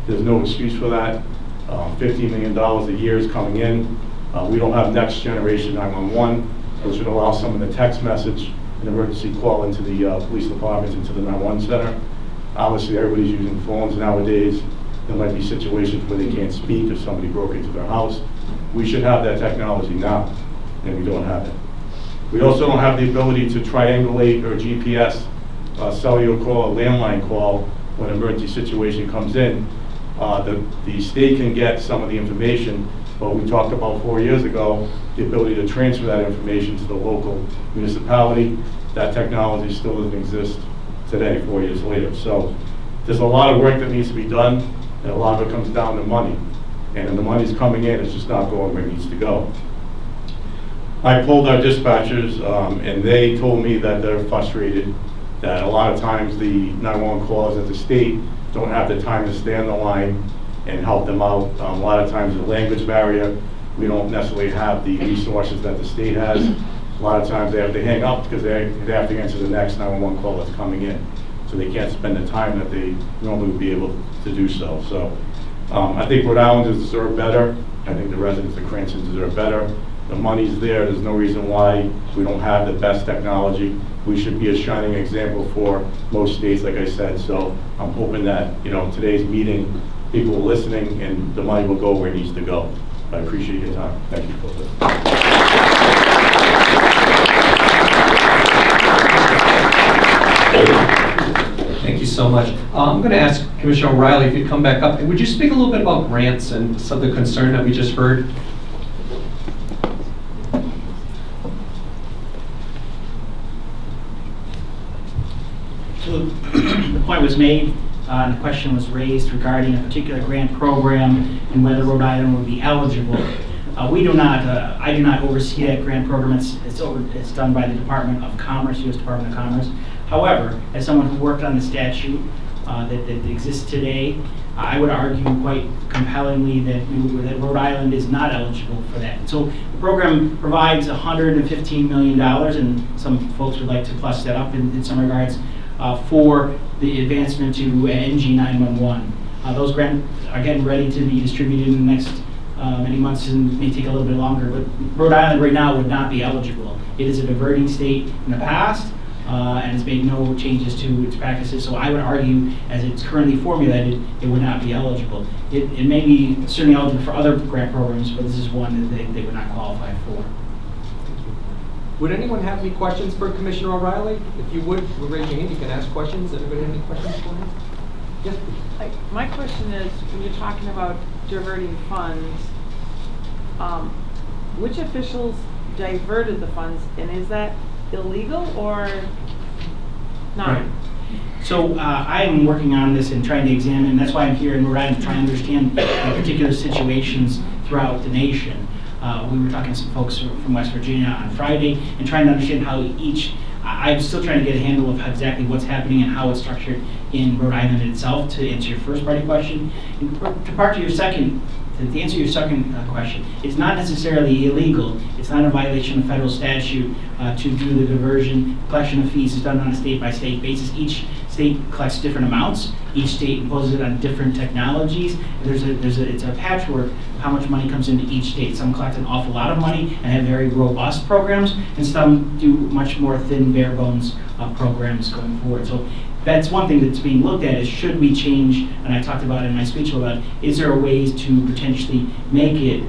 There's no excuse for that. $15 million a year is coming in. We don't have next generation 911, which would allow someone to text message an emergency call into the police departments, into the 911 center. Obviously, everybody's using phones nowadays. There might be situations where they can't speak if somebody broke into their house. We should have that technology now, and we don't have it. We also don't have the ability to triangulate or GPS cellular call, a landline call, when an emergency situation comes in. The state can get some of the information, but we talked about 4 years ago, the ability to transfer that information to the local municipality. That technology still doesn't exist today, 4 years later. So there's a lot of work that needs to be done, and a lot of it comes down to money. And the money's coming in, it's just not going where it needs to go. I polled our dispatchers, and they told me that they're frustrated, that a lot of times the 911 calls at the state don't have the time to stay on the line and help them out. A lot of times the language barrier, we don't necessarily have the resources that the state has. A lot of times they have to hang up because they have to answer the next 911 call that's coming in. So they can't spend the time that they normally would be able to do so. So I think Rhode Islanders deserve better. I think the residents of Cranston deserve better. The money's there. There's no reason why we don't have the best technology. We should be a shining example for most states, like I said. So I'm hoping that, today's meeting, people are listening and the money will go where it needs to go. I appreciate your time. Thank you. Thank you so much. I'm going to ask Commissioner O'Reilly if you'd come back up. Would you speak a little bit about grants and some of the concern that we just heard? So the point was made, and the question was raised regarding a particular grant program and whether Rhode Island would be eligible. I do not oversee that grant program. It's done by the Department of Commerce, U.S. Department of Commerce. However, as someone who worked on the statute that exists today, I would argue quite compellingly that Rhode Island is not eligible for that. So the program provides $115 million, and some folks would like to plus that up in some regards, for the advancement to NG911. Those grants are getting ready to be distributed in the next many months, and may take a little bit longer, but Rhode Island right now would not be eligible. It is a diverting state in the past, and it's made no changes to its practices, so I would argue, as it's currently formulated, it would not be eligible. It may be certainly eligible for other grant programs, but this is one that they would not qualify for. Would anyone have any questions for Commissioner O'Reilly? If you would raise your hand, you can ask questions. Anybody have any questions for him? Yes, please. My question is, when you're talking about diverting funds, which officials diverted the funds, and is that illegal or not? Right. So I'm working on this and trying to examine, that's why I'm here in Rhode Island, trying to understand particular situations throughout the nation. We were talking to some folks from West Virginia on Friday and trying to understand how I'm still trying to get a handle of exactly what's happening and how it's structured in Rhode Island itself, to answer your first part of your question. To answer your second question, it's not necessarily illegal. It's not a violation of federal statute to do the diversion. Collection of fees is done on a state-by-state basis. Each state collects different amounts. Each state imposes it on different technologies. It's a patchwork of how much money comes into each state. Some collect an awful lot of money and have very robust programs, and some do much more thin, bare bones programs going forward. So that's one thing that's being looked at, is should we change, and I talked about it in my speech about, is there ways to potentially make it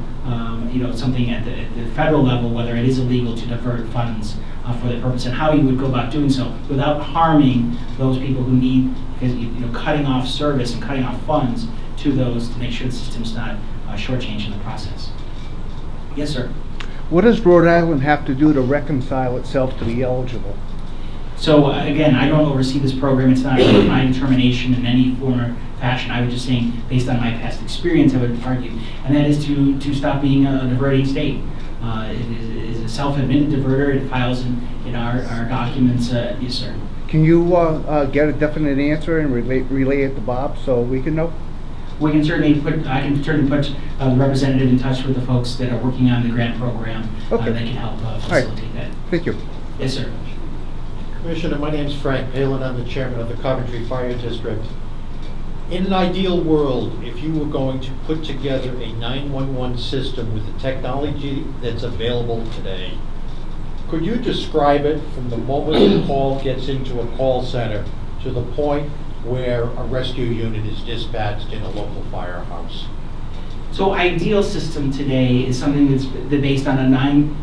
something at the federal level, whether it is illegal to divert funds for that purpose, and how you would go about doing so without harming those people who need, because cutting off service and cutting off funds to those to make sure the system's not shortchanged in the process. Yes, sir. What does Rhode Island have to do to reconcile itself to be eligible? So again, I don't oversee this program. It's not my determination in any form or fashion. I was just saying, based on my past experience, I would argue, and that is to stop being a diverting state. It is a self-admitted diverter. It files in our documents. Yes, sir. Can you get a definite answer and relay it to Bob so we can know? We can certainly put the representative in touch with the folks that are working on the grant program that can help facilitate that. Thank you. Yes, sir. Commissioner, my name's Frank Palin. I'm the chairman of the Coventry Fire District. In an ideal world, if you were going to put together a 911 system with the technology that's available today, could you describe it from the moment the call gets into a call center to the point where a rescue unit is dispatched in a local firehouse? So ideal system today is something that's based on a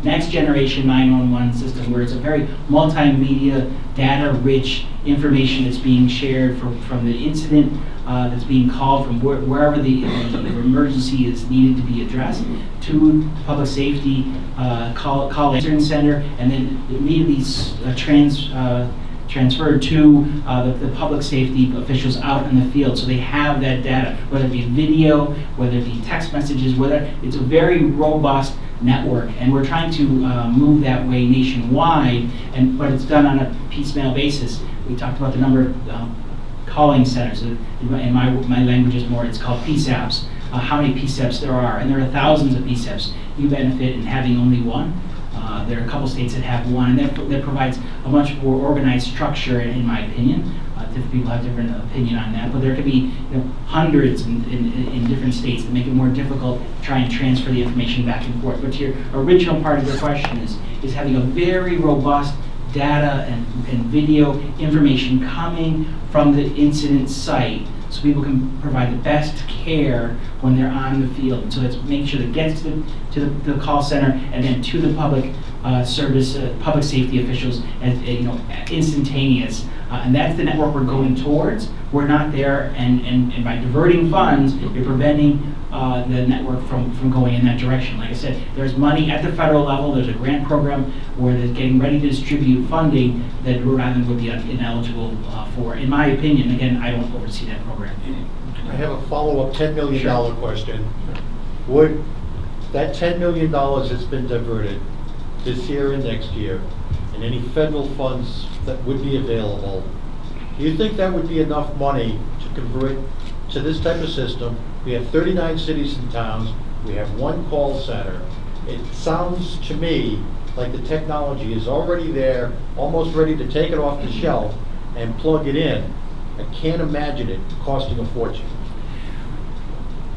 next generation 911 system, where it's a very multimedia, data-rich information that's being shared from the incident that's being called from wherever the emergency is needed to be addressed to public safety call answering center, and then immediately transferred to the public safety officials out in the field, so they have that data, whether it be video, whether it be text messages, it's a very robust network, and we're trying to move that way nationwide, but it's done on a piecemeal basis. We talked about the number of calling centers, and my language is more, it's called PSAPs, how many PSAPs there are, and there are thousands of PSAPs. You benefit in having only one. There are a couple states that have one, and that provides a much more organized structure, in my opinion. Different people have different opinion on that, but there could be hundreds in different states that make it more difficult to try and transfer the information back and forth. But your original part of your question is having a very robust data and video information coming from the incident site, so people can provide the best care when they're on the field. So let's make sure that it gets to the call center and then to the public public safety officials as instantaneous. And that's the network we're going towards. We're not there, and by diverting funds, you're preventing the network from going in that direction. Like I said, there's money at the federal level. There's a grant program where they're getting ready to distribute funding that Rhode Island would be ineligible for. In my opinion, again, I don't oversee that program. I have a follow-up $10 million question. Would that $10 million that's been diverted this year and next year, and any federal funds that would be available, do you think that would be enough money to convert to this type of system? We have 39 cities and towns. We have one call center. It sounds to me like the technology is already there, almost ready to take it off the shelf and plug it in. I can't imagine it costing a fortune.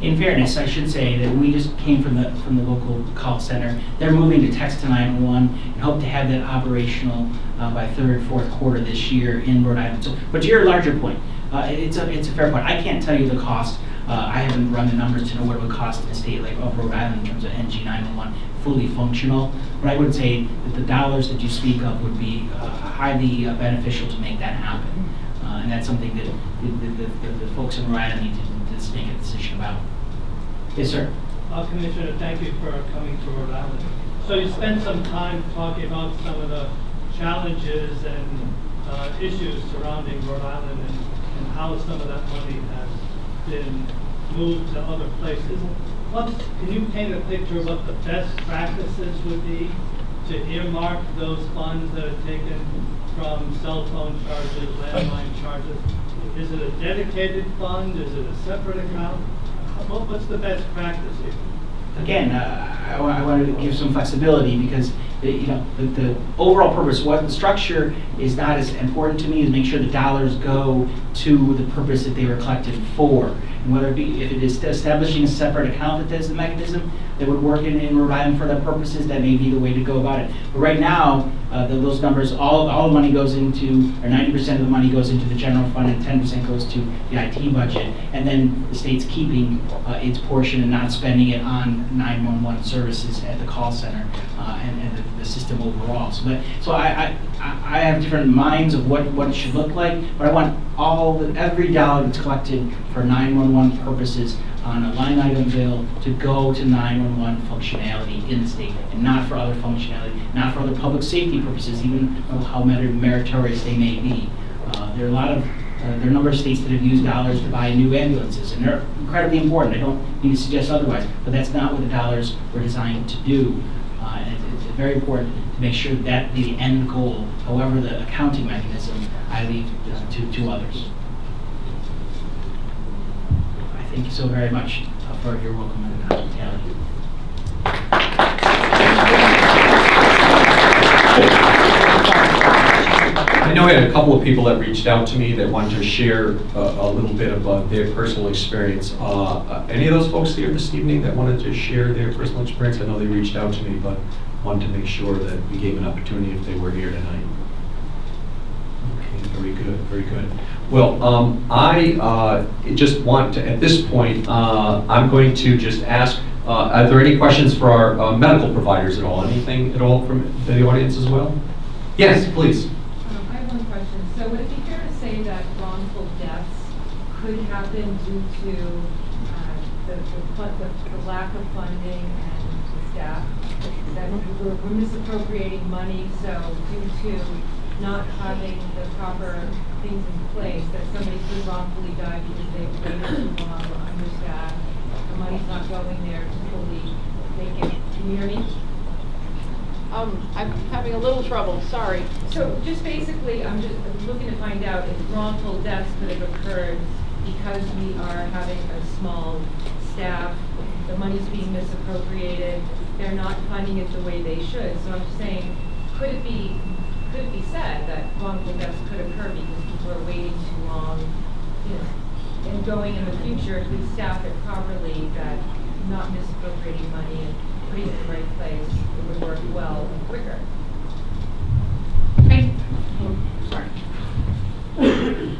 In fairness, I should say that we just came from the local call center. They're moving to text to 911 and hope to have that operational by third, fourth quarter this year in Rhode Island. So, but to your larger point, it's a fair point. I can't tell you the cost. I haven't run the numbers to know what it would cost in a state like Rhode Island in terms of NG911 fully functional. But I would say that the dollars that you speak of would be highly beneficial to make that happen. And that's something that the folks in Rhode Island need to make a decision about. Yes, sir. Commissioner, thank you for coming to Rhode Island. So you spent some time talking about some of the challenges and issues surrounding Rhode Island and how some of that money has been moved to other places. Can you paint a picture of what the best practices would be to earmark those funds that are taken from cell phone charges, landline charges? Is it a dedicated fund? Is it a separate account? What's the best practice here? Again, I wanted to give some flexibility because the overall purpose, what the structure is not as important to me is make sure the dollars go to the purpose that they were collected for. And whether it be, if it is establishing a separate account that does the mechanism that would work in Rhode Island for that purposes, that may be the way to go about it. But right now, those numbers, all the money goes into, or 90% of the money goes into the general fund and 10% goes to the IT budget. And then the state's keeping its portion and not spending it on 911 services at the call center and the system overall. So I have different minds of what it should look like, but I want every dollar that's collected for 911 purposes on a line item bill to go to 911 functionality in the state and not for other functionality, not for other public safety purposes, even how meritorious they may be. There are a number of states that have used dollars to buy new ambulances, and they're incredibly important. I don't need to suggest otherwise, but that's not what the dollars were designed to do. And it's very important to make sure that the end goal, however the accounting mechanism, I leave to others. Thank you so very much for your welcome and hospitality. I know I had a couple of people that reached out to me that wanted to share a little bit about their personal experience. Any of those folks here this evening that wanted to share their personal experience? I know they reached out to me, but wanted to make sure that we gave an opportunity if they were here tonight. Okay, very good, very good. Well, I just want to, at this point, I'm going to just ask, are there any questions for our medical providers at all? Anything at all from the audience as well? Yes, please. I have one question. So would it be fair to say that wrongful deaths could happen due to the lack of funding and the staff? That we're misappropriating money, so due to not having the proper things in place, that somebody could wrongfully die because they've waited too long or understaffed, the money's not going there to fully make it. Can you hear me? I'm having a little trouble, sorry. So just basically, I'm just looking to find out if wrongful deaths could have occurred because we are having a small staff, the money's being misappropriated, they're not funding it the way they should. So I'm just saying, could it be said that wrongful deaths could occur because people are waiting too long, and going in the future, if we staff it properly, that not misappropriating money and putting it in the right place, it would work well and quicker.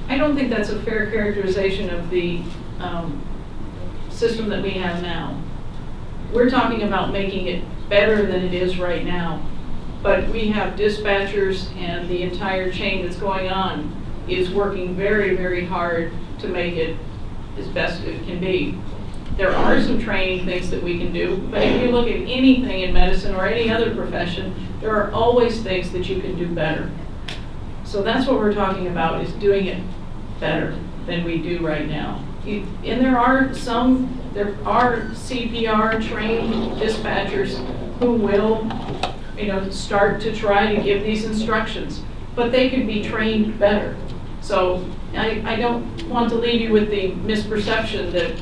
I don't think that's a fair characterization of the system that we have now. We're talking about making it better than it is right now. But we have dispatchers and the entire chain that's going on is working very, very hard to make it as best it can be. There are some training things that we can do, but if you look at anything in medicine or any other profession, there are always things that you can do better. So that's what we're talking about, is doing it better than we do right now. And there are CPR trained dispatchers who will start to try to give these instructions, but they could be trained better. So I don't want to leave you with the misperception that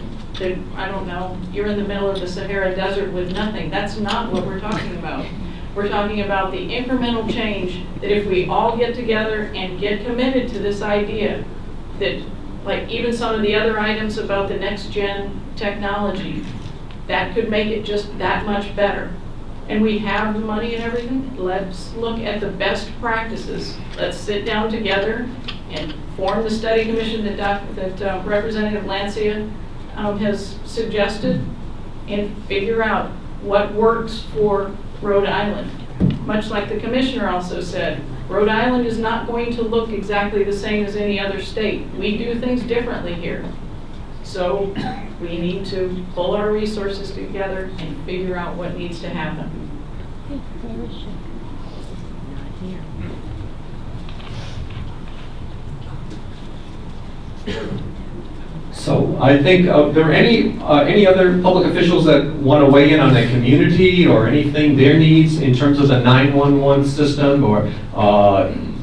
I don't know, you're in the middle of the Sahara Desert with nothing. That's not what we're talking about. We're talking about the incremental change that if we all get together and get committed to this idea that, like even some of the other items about the next gen technology, that could make it just that much better. And we have the money and everything. Let's look at the best practices. Let's sit down together and form the study commission that Representative Lancia has suggested, and figure out what works for Rhode Island. Much like the commissioner also said, Rhode Island is not going to look exactly the same as any other state. We do things differently here. So we need to pull our resources together and figure out what needs to happen. So I think, there any other public officials that want to weigh in on the community or anything, their needs in terms of the 911 system or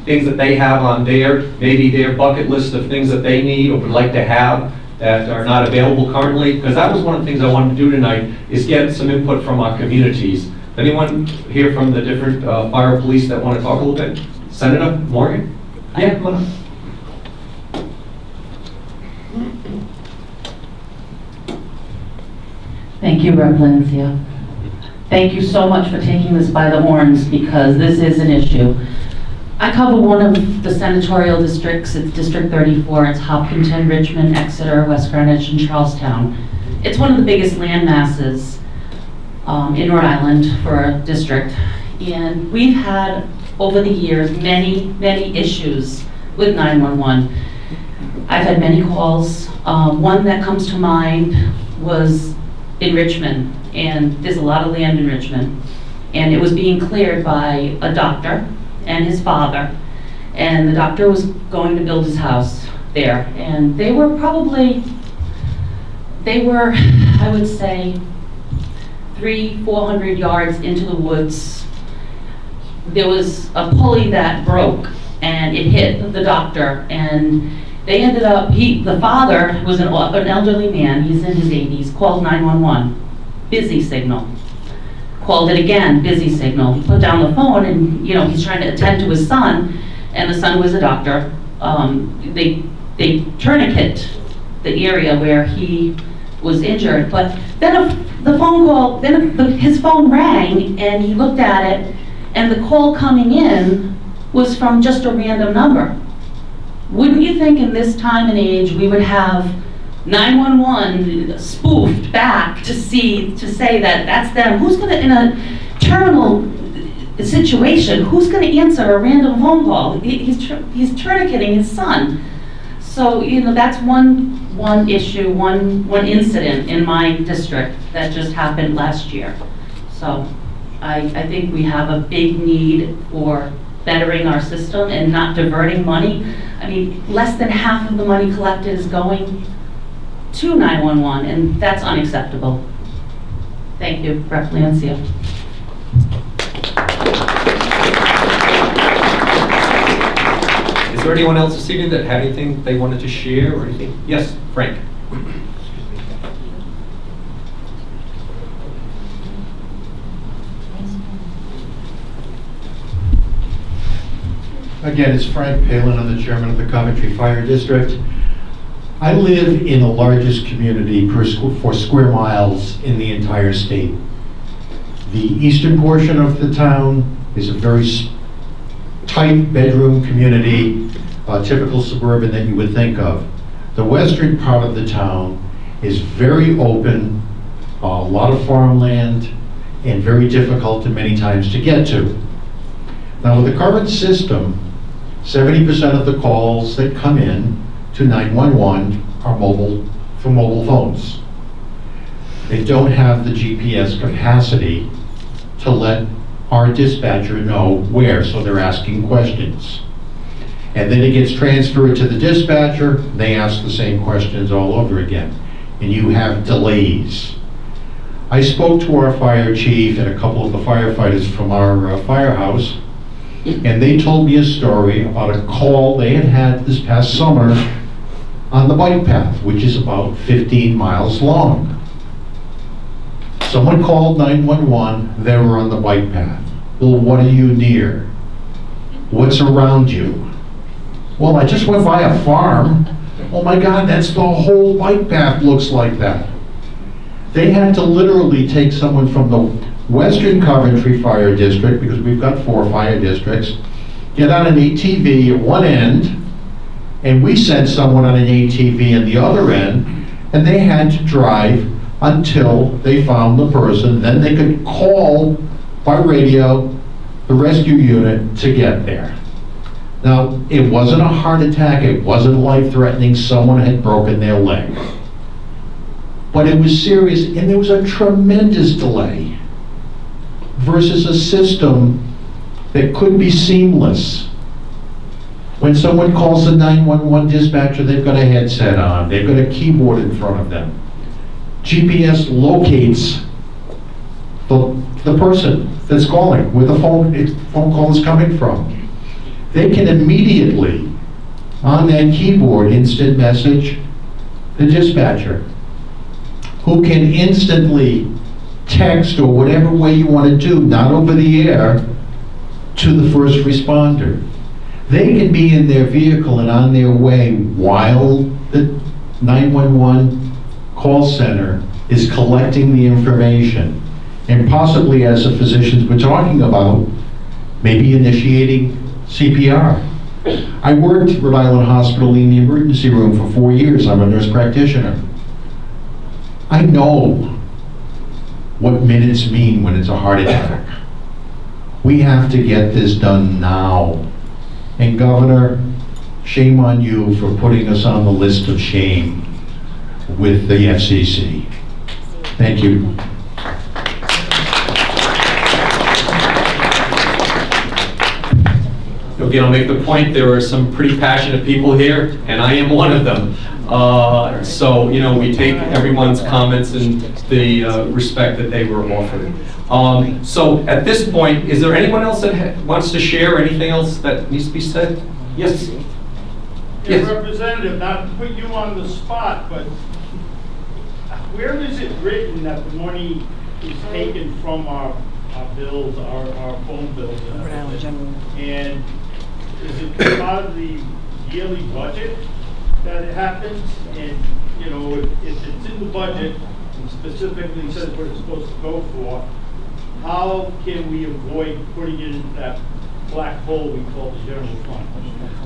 things that they have on maybe their bucket list of things that they need or would like to have that are not available currently? Because that was one of the things I wanted to do tonight, is get some input from our communities. Anyone here from the different fire police that want to talk a little bit? Senator Morgan? Yeah, come on up. Thank you, Rep. Lancia. Thank you so much for taking this by the horns, because this is an issue. I cover one of the senatorial districts. It's District 34. It's Hopkinton, Richmond, Exeter, West Greenwich, and Charlestown. It's one of the biggest land masses in Rhode Island for a district. And we've had, over the years, many issues with 911. I've had many calls. One that comes to mind was in Richmond, and there's a lot of land in Richmond, and it was being cleared by a doctor and his father, and the doctor was going to build his house there, and they were, I would say, 300-400 yards into the woods. There was a pulley that broke, and it hit the doctor, and they ended up, the father was an elderly man, he's in his 80s, called 911, busy signal. Called it again, busy signal. He put down the phone and, he's trying to attend to his son, and the son was a doctor. They tourniquet the area where he was injured, but then his phone rang, and he looked at it, and the call coming in was from just a random number. Wouldn't you think in this time and age we would have 911 spoofed back to say that that's them? Who's going to, in a terminal situation, who's going to answer a random phone call? He's tourniqueting his son. So, that's one issue, one incident in my district that just happened last year. So I think we have a big need for bettering our system and not diverting money. I mean, less than half of the money collected is going to 911, and that's unacceptable. Thank you, Rep. Lancia. Is there anyone else this evening that had anything they wanted to share or anything? Yes, Frank. Again, it's Frank Palin. I'm the chairman of the Coventry Fire District. I live in the largest community for square miles in the entire state. The eastern portion of the town is a very tight bedroom community, typical suburban that you would think of. The western part of the town is very open, a lot of farmland, and very difficult many times to get to. Now, with the current system, 70% of the calls that come in to 911 are for mobile phones. They don't have the GPS capacity to let our dispatcher know where, so they're asking questions. And then it gets transferred to the dispatcher, they ask the same questions all over again, and you have delays. I spoke to our fire chief and a couple of the firefighters from our firehouse, and they told me a story about a call they had this past summer on the bike path, which is about 15 miles long. Someone called 911, they were on the bike path. Well, what are you near? What's around you? Well, I just went by a farm. Oh my God, that's the whole bike path looks like that. They had to literally take someone from the Western Coventry Fire District, because we've got 4 fire districts, get on an ATV at one end, and we sent someone on an ATV at the other end, and they had to drive until they found the person. Then they could call by radio the rescue unit to get there. Now, it wasn't a heart attack, it wasn't life-threatening, someone had broken their leg. But it was serious, and there was a tremendous delay versus a system that could be seamless. When someone calls the 911 dispatcher, they've got a headset on, they've got a keyboard in front of them. GPS locates the person that's calling, where the phone call is coming from. They can immediately, on that keyboard, instant message the dispatcher, who can instantly text or whatever way you want to do, not over the air, to the first responder. They can be in their vehicle and on their way while the 911 call center is collecting the information, and possibly, as the physicians were talking about, maybe initiating CPR. I worked at Rhode Island Hospital in the emergency room for 4 years. I'm a nurse practitioner. I know what minutes mean when it's a heart attack. We have to get this done now. And Governor, shame on you for putting us on the list of shame with the FCC. Thank you. Again, I'll make the point, there are some pretty passionate people here, and I am one of them. So, you know, we take everyone's comments and the respect that they were offered. So at this point, is there anyone else that wants to share anything else that needs to be said? Yes? Yes. Representative, not to put you on the spot, but where is it written that the money is taken from our bills, our phone bills and everything? And is it part of the yearly budget that it happens? And, you know, if it's in the budget and specifically says what it's supposed to go for, how can we avoid putting it into that black hole we call the general fund?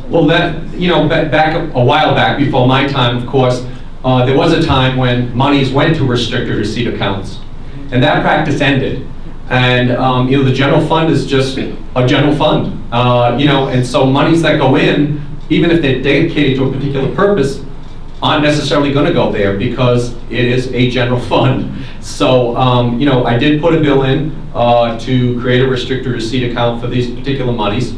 Well, that, you know, back a while back, before my time, of course, there was a time when monies went to restricted receipt accounts. And that practice ended. And, you know, the general fund is just a general fund. You know, and so monies that go in, even if they're dedicated to a particular purpose, aren't necessarily going to go there because it is a general fund. So, you know, I did put a bill in to create a restricted receipt account for these particular monies.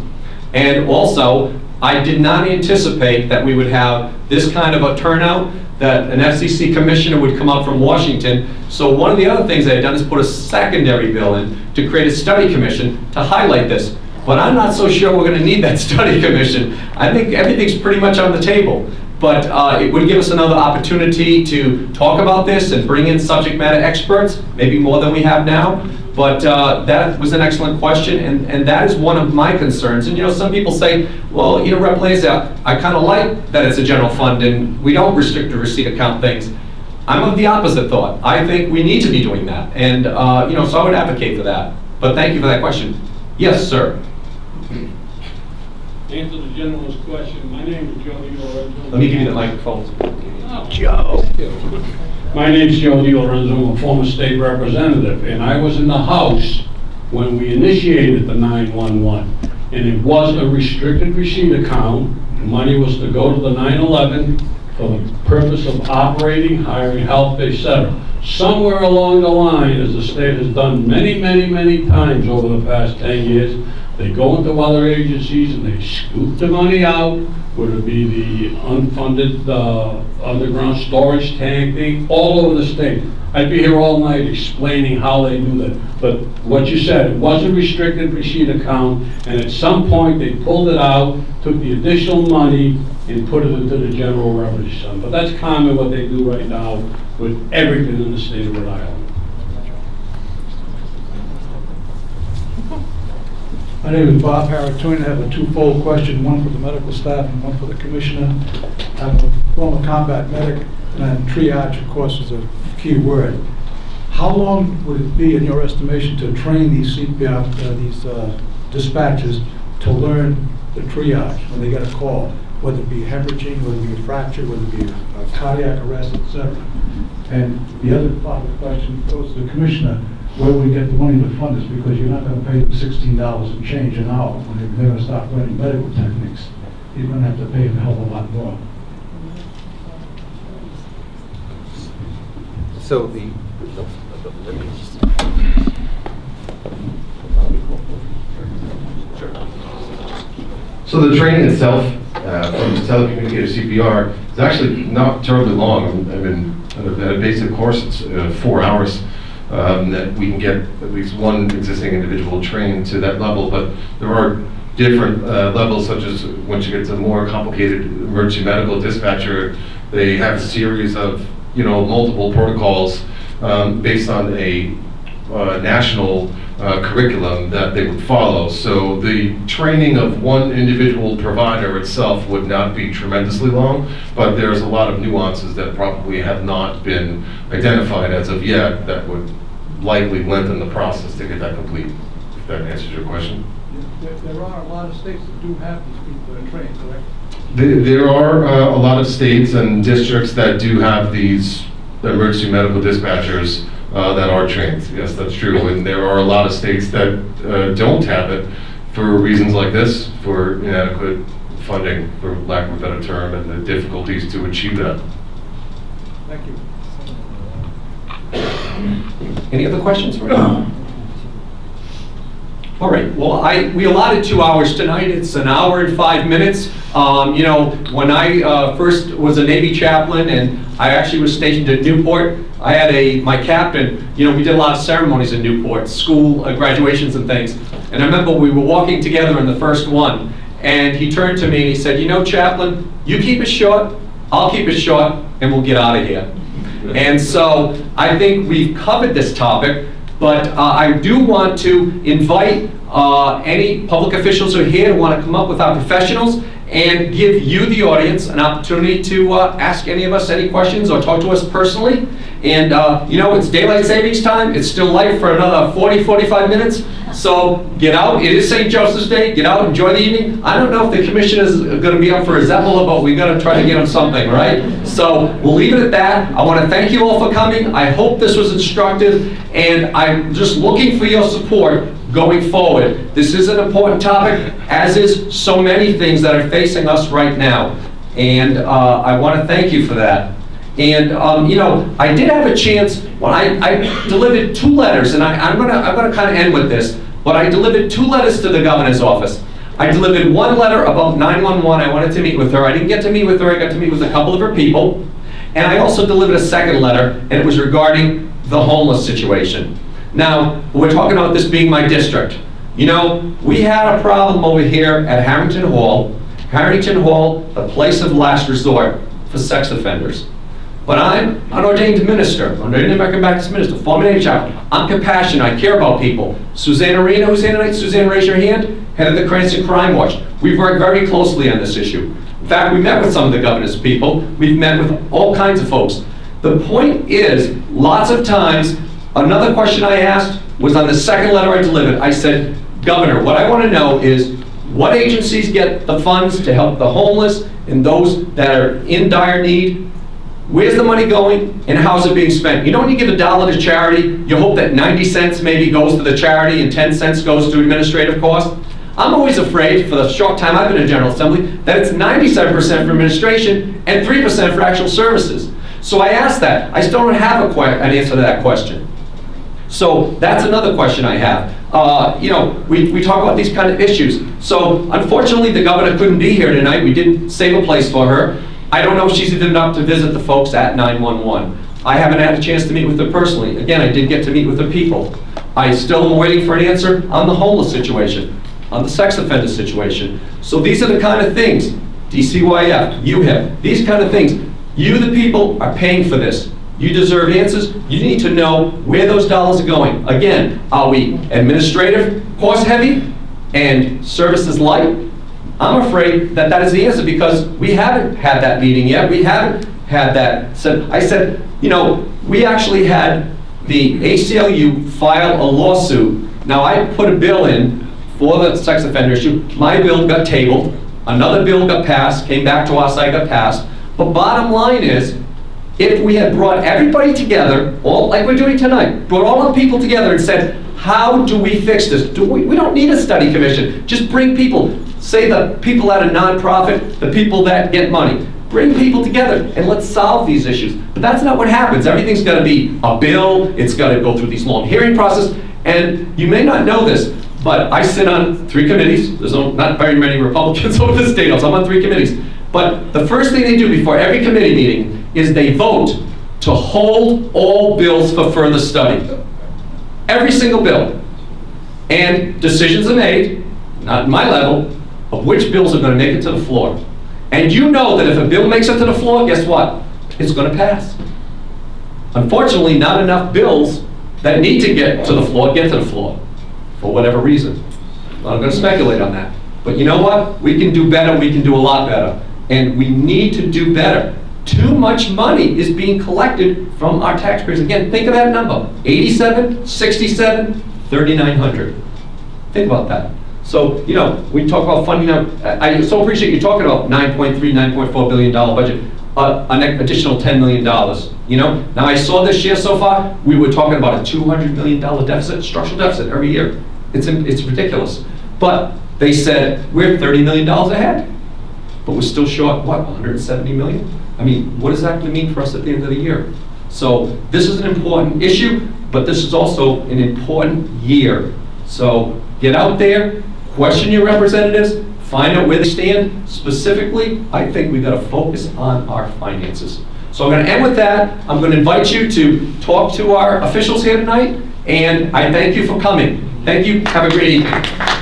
And also, I did not anticipate that we would have this kind of a turnout, that an FCC Commissioner would come up from Washington. So one of the other things I had done is put a secondary bill in to create a study commission to highlight this. But I'm not so sure we're going to need that study commission. I think everything's pretty much on the table. But it would give us another opportunity to talk about this and bring in subject matter experts, maybe more than we have now. But that was an excellent question, and that is one of my concerns. And, you know, some people say, well, you know, Rep. Lancia, I kind of like that it's a general fund and we don't restrict the receipt account things. I'm of the opposite thought. I think we need to be doing that. And, you know, so I would advocate for that. But thank you for that question. Yes, sir. Answer the gentleman's question. My name is Joe DiLorenzo. Let me give you the microphone. Oh, Joe. My name is Joe DiLorenzo. I'm a former state representative, and I was in the House when we initiated the 911, and it was a restricted receipt account. The money was to go to the 911 for the purpose of operating, hiring help, etc. Somewhere along the line, as the state has done many, many, many times over the past 10 years, they go into other agencies and they scoop the money out, whether it be the unfunded underground storage tank thing, all over the state. I'd be here all night explaining how they do that. But what you said, it was a restricted receipt account, and at some point they pulled it out, took the additional money, and put it into the general revenue fund. But that's common what they do right now with everything in the state of Rhode Island. My name is Bob Harrington. I have a twofold question, one for the medical staff and one for the commissioner. I'm a former combat medic, and triage, of course, is a key word. How long would it be, in your estimation, to train these CPR, these dispatchers to learn the triage when they get a call, whether it be hemorrhaging, whether it be a fracture, whether it be a cardiac arrest, etc.? And the other part of the question goes to the commissioner. where we get the money to fund this, because you're not gonna pay them $16 and change an hour when they're gonna start learning medical techniques. You're gonna have to pay them a hell of a lot more. So So the training itself, from telecommunicator CPR, is actually not terribly long. I mean, at a basic course, it's 4 hours. That we can get at least one existing individual trained to that level, but there are different levels, such as once you get to the more complicated emergency medical dispatcher, they have a series of, multiple protocols based on a national curriculum that they would follow. So the training of one individual provider itself would not be tremendously long, but there's a lot of nuances that probably have not been identified as of yet that would likely lengthen the process to get that complete, if that answers your question. There are a lot of states that do have these people that are trained, correct? There are a lot of states and districts that do have these emergency medical dispatchers that are trained. Yes, that's true. And there are a lot of states that don't have it for reasons like this, for inadequate funding, for lack of a better term, and the difficulties to achieve that. Thank you. Any other questions? All right, well, we allotted 2 hours tonight. It's an hour and 5 minutes. When I first was a Navy chaplain and I actually was stationed at Newport, I had my captain, we did a lot of ceremonies in Newport, school graduations and things. And I remember we were walking together in the first one, and he turned to me and he said, chaplain, you keep it short, I'll keep it short, and we'll get out of here. And so I think we've covered this topic, but I do want to invite any public officials who are here who want to come up with our professionals and give you, the audience, an opportunity to ask any of us any questions or talk to us personally. And it's daylight savings time. It's still light for another 40, 45 minutes. So get out. It is St. Joseph's Day. Get out, enjoy the evening. I don't know if the commissioners are going to be up for a Zeppela, but we got to try to get them something, right? So we'll leave it at that. I want to thank you all for coming. I hope this was instructive, and I'm just looking for your support going forward. This is an important topic, as is so many things that are facing us right now. And I want to thank you for that. And I did have a chance when I delivered 2 letters, and I'm gonna kind of end with this. But I delivered 2 letters to the governor's office. I delivered 1 letter about 911. I wanted to meet with her. I didn't get to meet with her. I got to meet with a couple of her people. And I also delivered a 2nd letter, and it was regarding the homeless situation. Now, we're talking about this being my district. We had a problem over here at Harrington Hall. Harrington Hall, the place of last resort for sex offenders. But I'm an ordained minister, ordained American Baptist minister, former Navy chaplain. I'm compassionate, I care about people. Suzanne Arena, who's here tonight? Suzanne, raise your hand. Head of the Cranston Crime Watch. We've worked very closely on this issue. In fact, we met with some of the governor's people. We've met with all kinds of folks. The point is, lots of times, another question I asked was on the 2nd letter I delivered. I said, Governor, what I want to know is what agencies get the funds to help the homeless and those that are in dire need? Where's the money going, and how's it being spent? When you give $1 to charity, you hope that 90 cents maybe goes to the charity and 10 cents goes to administrative costs. I'm always afraid, for the short time I've been in General Assembly, that it's 97% for administration and 3% for actual services. So I asked that. I still don't have an answer to that question. So that's another question I have. We talk about these kind of issues. So unfortunately, the governor couldn't be here tonight. We did save a place for her. I don't know if she's even up to visit the folks at 911. I haven't had a chance to meet with her personally. Again, I did get to meet with the people. I still am waiting for an answer on the homeless situation, on the sex offender situation. So these are the kind of things, DCYF, UHIP, these kind of things. You, the people, are paying for this. You deserve answers. You need to know where those dollars are going. Again, are we administrative cost heavy and services light? I'm afraid that that is the answer, because we haven't had that meeting yet. We haven't had that. So I said, we actually had the ACLU file a lawsuit. Now, I put a bill in for the sex offender issue. My bill got tabled. Another bill got passed, came back to us, I got passed. But bottom line is, if we had brought everybody together, all like we're doing tonight, brought all the people together and said, how do we fix this? We don't need a study commission. Just bring people, say the people at a nonprofit, the people that get money. Bring people together and let's solve these issues. But that's not what happens. Everything's got to be a bill. It's got to go through these long hearing process. And you may not know this, but I sit on 3 committees. There's not very many Republicans over the state, so I'm on 3 committees. But the first thing they do before every committee meeting is they vote to hold all bills for further study. Every single bill. And decisions are made, not at my level, of which bills are going to make it to the floor. And you know that if a bill makes it to the floor, guess what? It's going to pass. Unfortunately, not enough bills that need to get to the floor get to the floor, for whatever reason. I'm not going to speculate on that. But you know what? We can do better. We can do a lot better. And we need to do better. Too much money is being collected from our taxpayers. Again, think of that number. 87, 67, 3,900. Think about that. So, you know, we talk about funding now. I so appreciate you talking about $9.3, $9.4 billion budget, an additional $10 million. You know, now I saw this year so far, we were talking about a $200 million deficit, structural deficit every year. It's ridiculous. But they said, we're $30 million ahead. But we're still short, what, 170 million? I mean, what does that mean for us at the end of the year? So this is an important issue, but this is also an important year. So get out there, question your representatives, find out where they stand. Specifically, I think we've got to focus on our finances. So I'm going to end with that. I'm going to invite you to talk to our officials here tonight, and I thank you for coming. Thank you. Have a great evening.